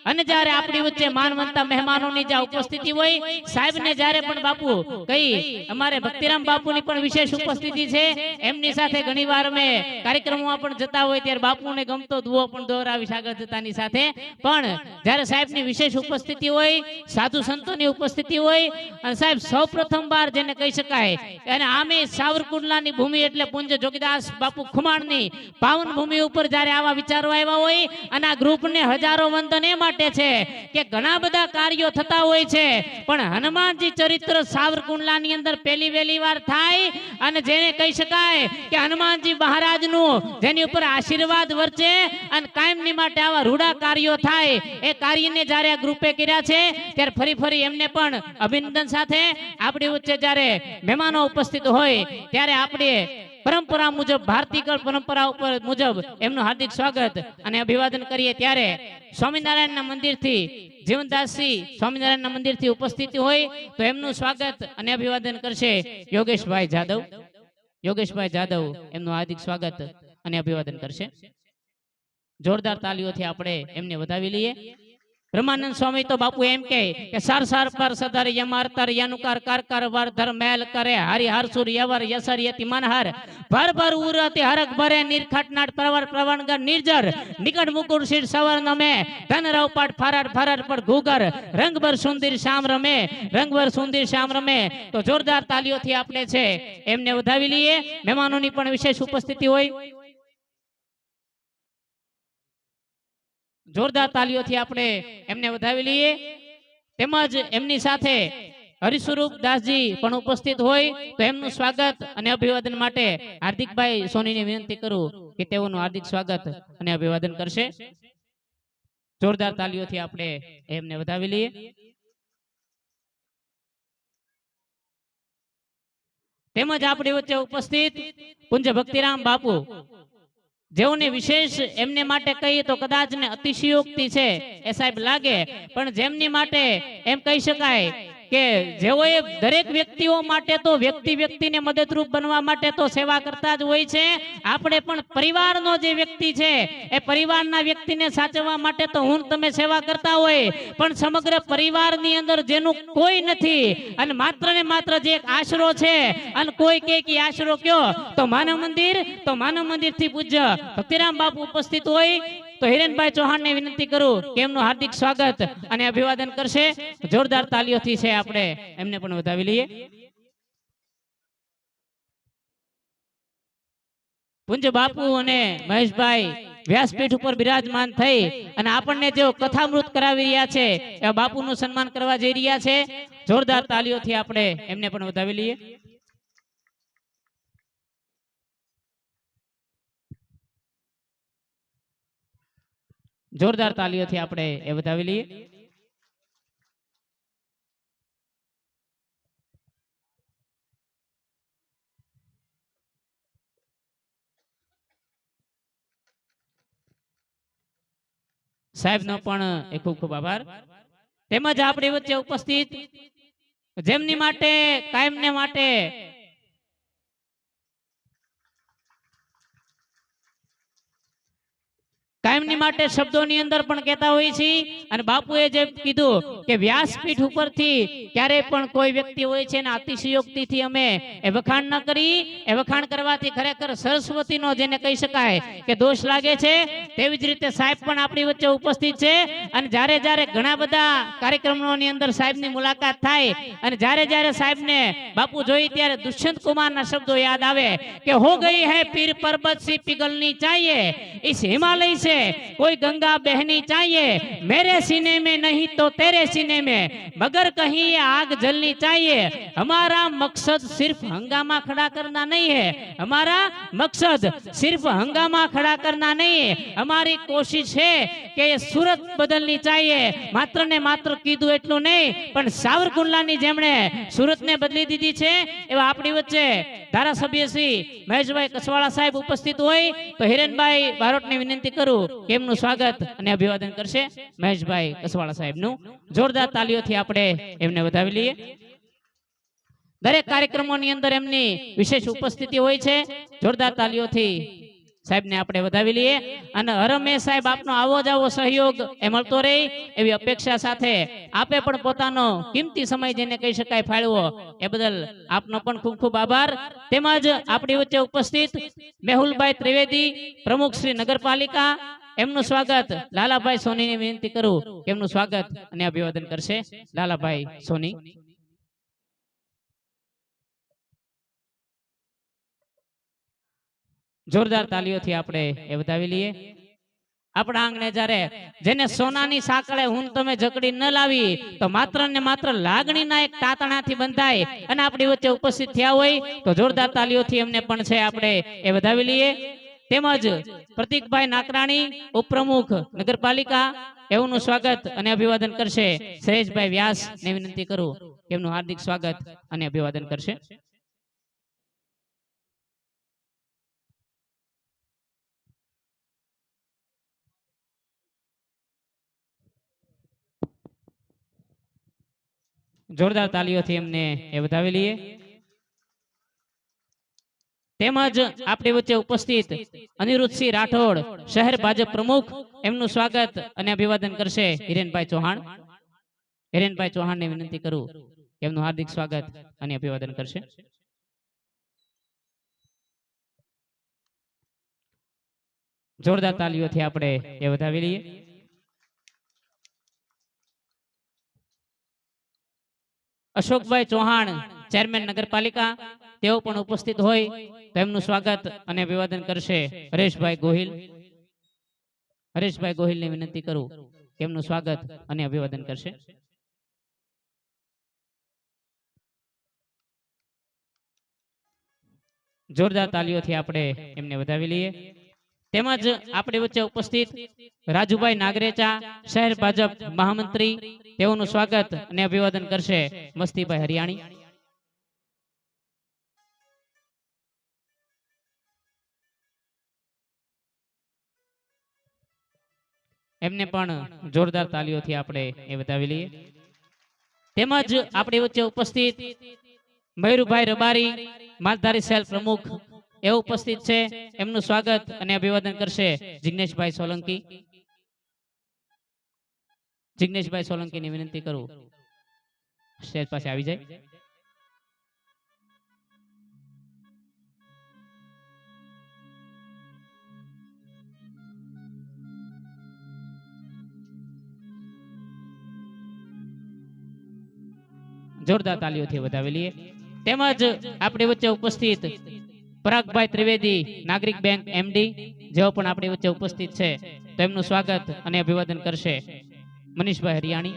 અને જ્યારે આપણી વચ્ચે માનવંતા મહેમાનોની જ્યાં ઉપસ્થિતિ હોય, સાહેબને જ્યારે પણ બાપુ કઈ અમારે ભક્તિરામ બાપુની પણ વિશેષ ઉપસ્થિતિ છે. એમની સાથે ઘણીવાર અમે કાર્યક્રમોમાં પણ જતા હોય ત્યારે બાપુને ગમતો દુઓ પણ દોહરાવી સાગર જતાની સાથે. પણ જ્યારે સાહેબની વિશેષ ઉપસ્થિતિ હોય, સાધુ સંતોની ઉપસ્થિતિ હોય અને સાહેબ સૌપ્રથમવાર જેને કહી શકાય અને આમે સાવરકુંડલાની ભૂમિ એટલે પૂંજ જોગીદાસ બાપુ ખુમાણની પાવન ભૂમિ ઉપર જ્યારે આવા વિચારો આવ્યા હોય અને આ ગ્રુપને હજારો વંદન એ માટે છે કે ઘણા બધા કાર્યો થતા હોય છે, પણ હનુમાનજી ચરિત્ર સાવરકુંડલાની અંદર પહેલી વહેલી વાર થાય અને જેને કહી શકાય કે હનુમાનજી મહારાજનું જેની ઉપર આશીર્વાદ વર્ચે અને કાયમની માટે આવા રૂડા કાર્યો થાય. એ કાર્યને જ્યારે આ ગ્રુપે કર્યા છે ત્યારે ફરી એમને પણ અભિનંદન સાથે આપણી વચ્ચે જ્યારે મહેમાનો ઉપસ્થિત હોય ત્યારે આપણે પરંપરા મુજબ ભારતીય પરંપરા ઉપર મુજબ એમનું હાર્દિક સ્વાગત અને અભિવાદન કરીએ. ત્યારે સ્વામિનારાયણના મંદિરથી જીવનદાસજી સ્વામિનારાયણના મંદિરથી ઉપસ્થિતિ હોય તો એમનું સ્વાગત અને અભિવાદન કરશે યોગેશભાઈ જાદવ. યોગેશભાઈ જાદવ એમનું હાર્દિક સ્વાગત અને અભિવાદન કરશે. જોરદાર તાલીઓથી આપણે એમને વધાવી લઈએ. બ્રહ્માનંદ સ્વામી તો બાપુ એમ કે સર સર પર સદર યમારતર યનુકાર કર કર વરધર મેલ કરે હરિ હરસુર યવર યસર યતિ મનહર ભર ભર ઉરતિ હરક ભરે નિરખટનાટ પ્રવર પ્રવણગર નિર્જર નિકટ મુકુર શીર સવર નમે ધન રવપાટ ફરર ફરર પર ઘુગર રંગભર સુંદર શ્યામ રમે રંગભર સુંદર શ્યામ રમે તો જોરદાર તાલીઓથી આપણે છે એમને વધાવી લઈએ મહેમાનોની પણ વિશેષ ઉપસ્થિતિ હોય જોરદાર તાલીઓથી આપણે એમને વધાવી લઈએ તેમજ એમની સાથે હરિસ્વરૂપ દાસજી પણ ઉપસ્થિત હોય તો એમનું સ્વાગત અને અભિવાદન માટે હાર્દિકભાઈ સોનીને વિનંતી કરું કે તેઓનું હાર્દિક સ્વાગત અને અભિવાદન કરશે જોરદાર તાલીઓથી આપણે એમને વધાવી લઈએ તેમજ આપણી વચ્ચે ઉપસ્થિત પૂજ્ય ભક્તિરામ બાપુ જેઓને વિશેષ એમને માટે કહીએ તો કદાચ ને અતિશયોક્તિ છે એ સાહેબ લાગે પણ જેમની માટે એમ કહી શકાય કે જેઓએ દરેક વ્યક્તિઓ માટે તો વ્યક્તિને મદદરૂપ બનવા માટે તો સેવા કરતા જ હોય છે આપણે પણ પરિવારનો જે વ્યક્તિ છે એ પરિવારના વ્યક્તિને સાચવવા માટે તો હું તમે સેવા કરતા હોય પણ સમગ્ર પરિવારની અંદર જેનું કોઈ નથી અને માત્ર ને માત્ર જે એક આશરો છે અને કોઈ કે આશરો કયો તો માનવ મંદિર થી પૂજ્ય ભક્તિરામ બાપુ ઉપસ્થિત હોય તો હિરેનભાઈ ચૌહાણને વિનંતી કરું કે એમનું હાર્દિક સ્વાગત અને અભિવાદન કરશે જોરદાર તાલીઓથી છે આપણે એમને પણ વધાવી લઈએ પૂજ્ય બાપુ અને મહેશભાઈ વ્યાસપીઠ ઉપર બિરાજમાન થઈ અને આપણને જેઓ કથામૃત કરાવી રહ્યા છે એ બાપુનું સન્માન કરવા જઈ રહ્યા છે જોરદાર તાલીઓથી આપણે એમને પણ વધાવી લઈએ જોરદાર તાલીઓથી આપણે એ વધાવી લઈએ સાહેબનો પણ ખૂબ ખૂબ આભાર તેમજ આપણી વચ્ચે ઉપસ્થિત જેમની માટે કાયમને માટે કાયમની માટે શબ્દોની અંદર પણ કહેતા હોય છે અને બાપુએ જેમ કીધું કે વ્યાસપીઠ ઉપરથી ક્યારે પણ કોઈ વ્યક્તિ હોય છે ને અતિશયોક્તિથી અમે એ વખાણ ન કરી એ વખાણ કરવાથી ખરેખર સરસ્વતીનો જેને કહી શકાય કે દોષ લાગે છે તેવી જ રીતે સાહેબ પણ આપણી વચ્ચે ઉપસ્થિત છે અને જ્યારે ઘણા બધા કાર્યક્રમોની અંદર સાહેબની મુલાકાત થાય અને જ્યારે સાહેબને બાપુ જોઈ ત્યારે દુષ્યંત કુમારના શબ્દો યાદ આવે કે હો ગઈ હૈ પીર पर्वत सी पिघलनी चाहिए इस हिमालय से कोई गंगा बहनी चाहिए मेरे सीने में नहीं तो तेरे सीने में मगर कहीं ये आग जलनी चाहिए हमारा मकसद सिर्फ हंगामा खड़ा करना नहीं है हमारा मकसद सिर्फ हंगामा खड़ा करना नहीं है हमारी कोशिश है कि ये सूरत बदलनी चाहिए मात्र ने मात्र कीधुं एटલું નહીં પણ સાવરકુંડલાની જેમણે સુરતને બદલી દીધી છે એવા આપણી વચ્ચે ધારાસભ્ય શ્રી મહેશભાઈ કસવાળા સાહેબ ઉપસ્થિત હોય તો હિરેનભાઈ બારોટને વિનંતી કરું કે એમનું સ્વાગત અને અભિવાદન કરશે મહેશભાઈ કસવાળા સાહેબનું જોરદાર તાલીઓથી આપણે એમને વધાવી લઈએ દરેક કાર્યક્રમોની અંદર એમની વિશેષ ઉપસ્થિતિ હોય છે જોરદાર તાલીઓથી સાહેબને આપણે વધાવી લઈએ અને હરમેશ સાહેબ આપનો આવો જ આવો સહયોગ એ મળતો રહે એવી અપેક્ષા સાથે આપે પણ પોતાનો કિંમતી સમય જેને કહી શકાય ફાળવો એ બદલ આપનો પણ ખૂબ ખૂબ આભાર તેમજ આપણી વચ્ચે ઉપસ્થિત મેહુલભાઈ ત્રિવેદી પ્રમુખ શ્રી નગરપાલિકા એમનું સ્વાગત લાલાભાઈ સોનીને વિનંતી કરું કે એમનું સ્વાગત અને અભિવાદન કરશે લાલાભાઈ સોની જોરદાર તાલીઓથી આપણે એ વધાવી લઈએ આપણા આંગણે જ્યારે જેને સોનાની સાંકળે હું તમે જકડી ન લાવી તો માત્ર ને માત્ર લાગણીના એક તાતણાથી બંધાય અને આપણી વચ્ચે ઉપસ્થિત થયા હોય તો જોરદાર તાલીઓથી એમને પણ છે આપણે એ વધાવી લઈએ તેમજ પ્રતિકભાઈ નાકરાણી ઉપપ્રમુખ નગરપાલિકા એમનું સ્વાગત અને અભિવાદન કરશે શ્રેષ્ઠભાઈ વ્યાસ ને વિનંતી કરું એમનું હાર્દિક સ્વાગત અને અભિવાદન કરશે જોરદાર તાલીઓથી એમને એ વધાવી લઈએ તેમજ આપણી વચ્ચે ઉપસ્થિત અનિરુદ્ધસિંહ રાઠોડ શહેર ભાજપ પ્રમુખ એમનું સ્વાગત અને અભિવાદન કરશે હિરેનભાઈ ચૌહાણ. હિરેનભાઈ ચૌહાણને વિનંતી કરું કે એમનું હાર્દિક સ્વાગત અને અભિવાદન કરશે. જોરદાર તાલીઓથી આપણે એ વધાવી લઈએ. અશોકભાઈ ચૌહાણ ચેરમેન નગરપાલિકા તેઓ પણ ઉપસ્થિત હોય તો એમનું સ્વાગત અને અભિવાદન કરશે હરેશભાઈ ગોહિલ. હરેશભાઈ ગોહિલને વિનંતી કરું કે એમનું સ્વાગત અને અભિવાદન કરશે. જોરદાર તાલીઓથી આપણે એમને વધાવી લઈએ. તેમજ આપણી વચ્ચે ઉપસ્થિત રાજુભાઈ નાગરેચા શહેર ભાજપ મહામંત્રી તેઓનું સ્વાગત અને અભિવાદન કરશે મસ્તીભાઈ હરિયાણી. એમને પણ જોરદાર તાલીઓથી આપણે એ વધાવી લઈએ. તેમજ આપણી વચ્ચે ઉપસ્થિત મયુરભાઈ રબારી માલધારી સેલ પ્રમુખ એ ઉપસ્થિત છે. એમનું સ્વાગત અને અભિવાદન કરશે જિગ્નેશભાઈ સોલંકી. જિગ્નેશભાઈ સોલંકીની વિનંતી કરું સ્ટેજ પાસે આવી જાય. જોરદાર તાલીઓથી વધાવી લઈએ. તેમજ આપણી વચ્ચે ઉપસ્થિત પરાગભાઈ ત્રિવેદી નાગરિક બેંક એમડી જેઓ પણ આપણી વચ્ચે ઉપસ્થિત છે તો એમનું સ્વાગત અને અભિવાદન કરશે મનીષભાઈ હરિયાણી.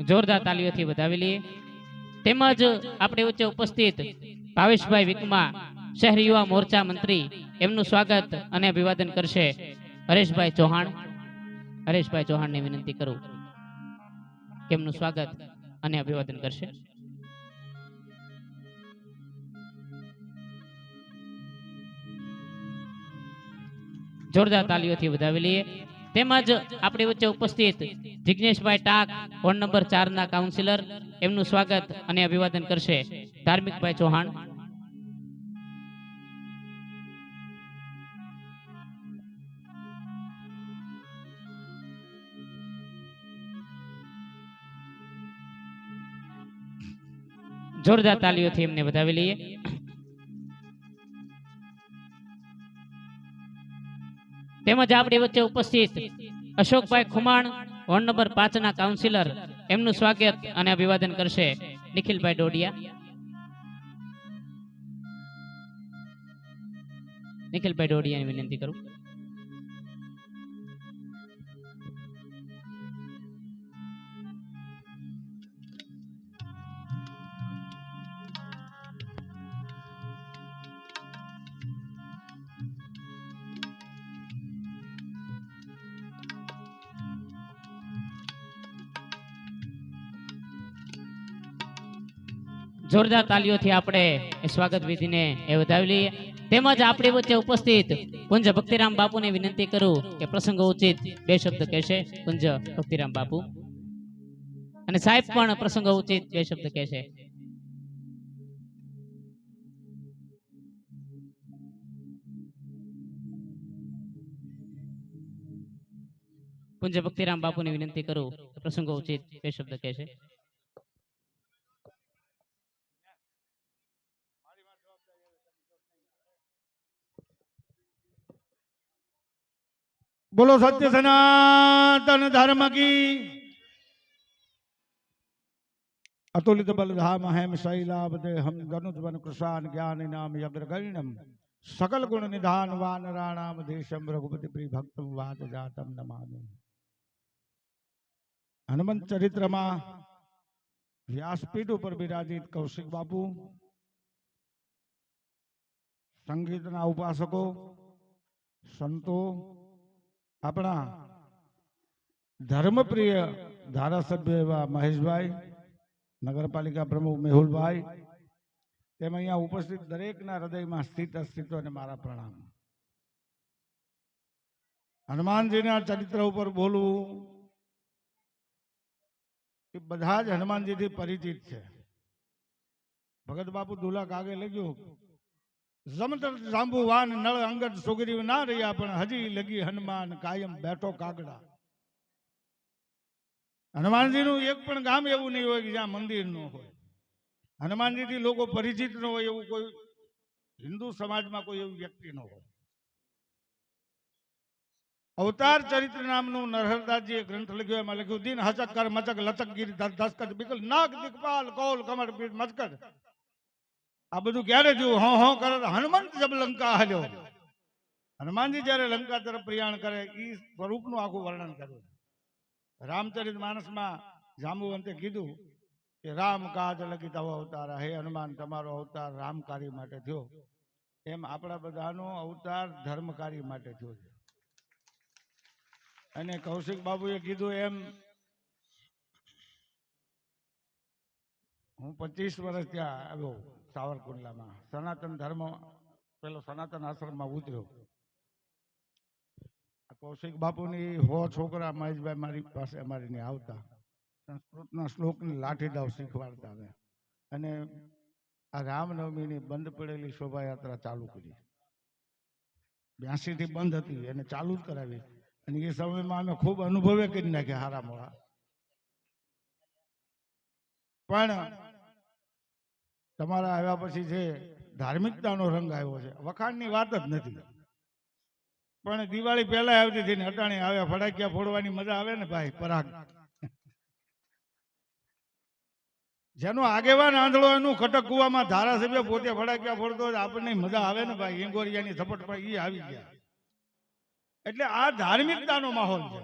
જોરદાર તાલીઓથી વધાવી લઈએ. તેમજ આપણી વચ્ચે ઉપસ્થિત ભાવેશભાઈ વિકમા શહેર યુવા મોરચા મંત્રી એમનું સ્વાગત અને અભિવાદન કરશે હરેશભાઈ ચૌહાણ. હરેશભાઈ ચૌહાણને વિનંતી કરું કે એમનું સ્વાગત અને અભિવાદન કરશે. જોરદાર તાલીઓથી વધાવી લઈએ. તેમજ આપણી વચ્ચે ઉપસ્થિત જિગ્નેશભાઈ ટાક વોર્ડ નંબર 4 ના કાઉન્સિલર એમનું સ્વાગત અને અભિવાદન કરશે ધાર્મિકભાઈ ચૌહાણ. જોરદાર તાલીઓથી એમને વધાવી લઈએ. તેમજ આપણી વચ્ચે ઉપસ્થિત અશોકભાઈ ખુમાણ વોર્ડ નંબર 5 ના કાઉન્સિલર એમનું સ્વાગત અને અભિવાદન કરશે નિખિલભાઈ ડોડિયા. નિખિલભાઈ ડોડિયાની વિનંતી કરું. જોરદાર તાલીઓથી આપણે એ સ્વાગત વિધિને એ વધાવી લઈએ. તેમજ આપણી વચ્ચે ઉપસ્થિત કુંજ ભક્તિરામ બાપુને વિનંતી કરું કે પ્રસંગોચિત 2 શબ્દ કહેશે કુંજ ભક્તિરામ બાપુ. અને સાહેબ પણ પ્રસંગોચિત 2 શબ્દ કહેશે. કુંજ ભક્તિરામ બાપુને વિનંતી કરું કે પ્રસંગોચિત 2 શબ્દ કહેશે. बोलो सत्य सनातन धर्म की। अतुलित बलधाम हेम शैलावते हम धनुष वन कृषान ज्ञान नाम यग्रगण्यम सकल गुण निधान वानराणाम देशम रघुपति प्रिय भक्तम वाद जातम नमामि। हनुमंत चरित्र में व्यासपीठ पर विराजित कौशिक बापू, संगीतना उपासको, संतो, अपना धर्मप्रिय धारासभ्य एवं महेश भाई, नगरपालिका प्रमुख मेहुल भाई, तेम अहींया उपस्थित दरेकना हृदय में स्थित अस्तित्व ने मारा प्रणाम। હનુમાનજીના ચરિત્ર ઉપર બોલવું એ બધા જ હનુમાનજીથી પરિચિત છે. ભગત બાપુ દુલા કાગે લખ્યું, જમતર જાંબુવાન નળ અંગદ સુગ્રીવ ના રહ્યા, પણ હજી લગી હનુમાન કાયમ બેઠો કાગડા. હનુમાનજીનું એક પણ ગામ એવું નહીં હોય કે જ્યાં મંદિર ન હોય. હનુમાનજીથી લોકો પરિચિત ન હોય એવું કોઈ હિન્દુ સમાજમાં કોઈ એવું વ્યક્તિ ન હોય. અવતાર ચરિત્ર નામનું નરહરદાસજીએ ગ્રંથ લખ્યો, એમાં લખ્યું, દિન હચક કર મચક લચક ગીર દસ્કત બિકલ નાગ દિકપાલ કૌલ કમર પીઠ મચકત. આ બધું ક્યારે જોયું? હો હો કરે હનુમંત જબ લંકા હલ્યો. હનુમાનજી જયારે લંકા તરફ પ્રયાણ કરે એ સ્વરૂપનું આખું વર્ણન કર્યું. રામચરિત માનસમાં જાંબુવંતે કીધું કે રામ કાજ લગી તવો અવતાર, હે હનુમાન તમારો અવતાર રામકારી માટે થયો. એમ આપણા બધાનો અવતાર ધર્મકારી માટે થયો છે. અને કૌશિક બાબુએ કીધું એમ, હું 25 વર્ષ ત્યાં આવ્યો સાવરકુંડલામાં, સનાતન ધર્મ પેલો સનાતન આશ્રમમાં ઉતર્યો. કૌશિક બાપુની 100 છોકરા મહેશભાઈ મારી પાસે અમારી ને આવતા, સંસ્કૃતના શ્લોકની લાઠી દાવ શીખવાડતા અમે. અને આ રામનવમીની બંધ પડેલી શોભાયાત્રા ચાલુ કરી. 82 થી બંધ હતી એને ચાલુ જ કરાવી. અને એ સમયમાં અમે ખૂબ અનુભવે કરી નાખ્યા હારા મોડા. પણ તમારા આવ્યા પછી જે ધાર્મિકતાનો રંગ આવ્યો છે, વખાણની વાત જ નથી. પણ દિવાળી પહેલા આવતી હતી ને અટાણી આવ્યા, ફટાકિયા ફોડવાની મજા આવે ને ભાઈ, પરાગ. જેનો આગેવાન આંધળો એનું ખટક કુવામાં ધારાસભ્ય પોતે ફટાકિયા ફોડતો આપણને મજા આવે ને ભાઈ. ઈંગોરિયાની થપટ પર ઈ આવી ગયા. એટલે આ ધાર્મિકતાનો માહોલ છે.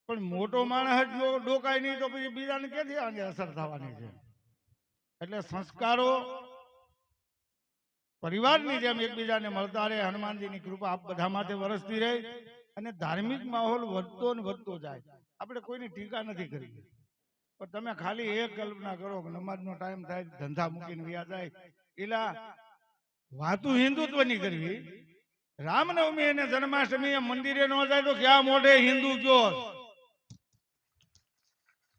પણ મોટો માણસ જો ડોકાય નહીં તો પછી બીજાને ક્યાંથી આને અસર થવાની છે? એટલે સંસ્કારો પરિવારની જેમ એકબીજાને મળતા રહે. હનુમાનજીની કૃપા આપ બધા માટે વરસતી રહે અને ધાર્મિક માહોલ વધતો ને વધતો જાય. આપણે કોઈની ટીકા નથી કરી, પણ તમે ખાલી એક કલ્પના કરો કે નમાજનો ટાઈમ થાય, ધંધા મૂકીને વ્યા જાય, એલા વાતું હિન્દુત્વની કરવી. રામનવમી અને જન્માષ્ટમી મંદિરે ન જાય તો ક્યાં મોઢે હિન્દુ કયો?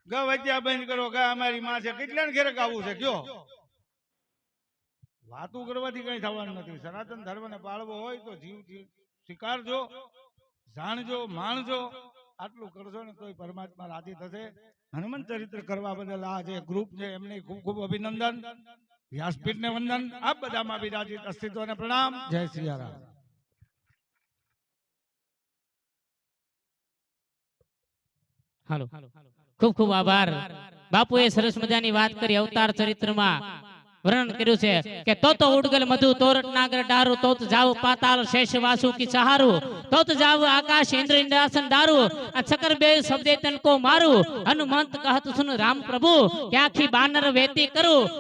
ગવત્યા બંધ કરો, ગા અમારી માં છે, કેટલા ઘેરે ગાવું છે કયો? વાતું કરવાથી કઈ થવાનું નથી. સનાતન ધર્મને પાળવો હોય તો જીવ સ્વીકારજો, જાણજો, માણજો. આટલું કરશો ને તો પરમાત્મા રાજી થશે. હનુમાન ચરિત્ર કરવા બદલ આ જે ગ્રુપ છે એમને ખૂબ ખૂબ અભિનંદન, વ્યાસપીઠને વંદન. આપ બધામાં બિરાજિત અસ્તિત્વને પ્રણામ. જય સિયારામ. હાલો, ખૂબ ખૂબ આભાર. બાપુએ સરસ મજાની વાત કરી. અવતાર ચરિત્રમાં વર્ણન કર્યું છે કે તો ઉડગલ મધુ તોરટ નાગર ડારું, તો જાવ પાતાળ શેષ વાસુ કી સહારું, તો જાવ આકાશ ઇન્દ્ર ઇન્દ્રાસન દારું, આ ચકર બે શબ્દે તન કો મારું, હનુમંત કહત સુન રામ પ્રભુ, ક્યાંથી બાનર વેતી કરું,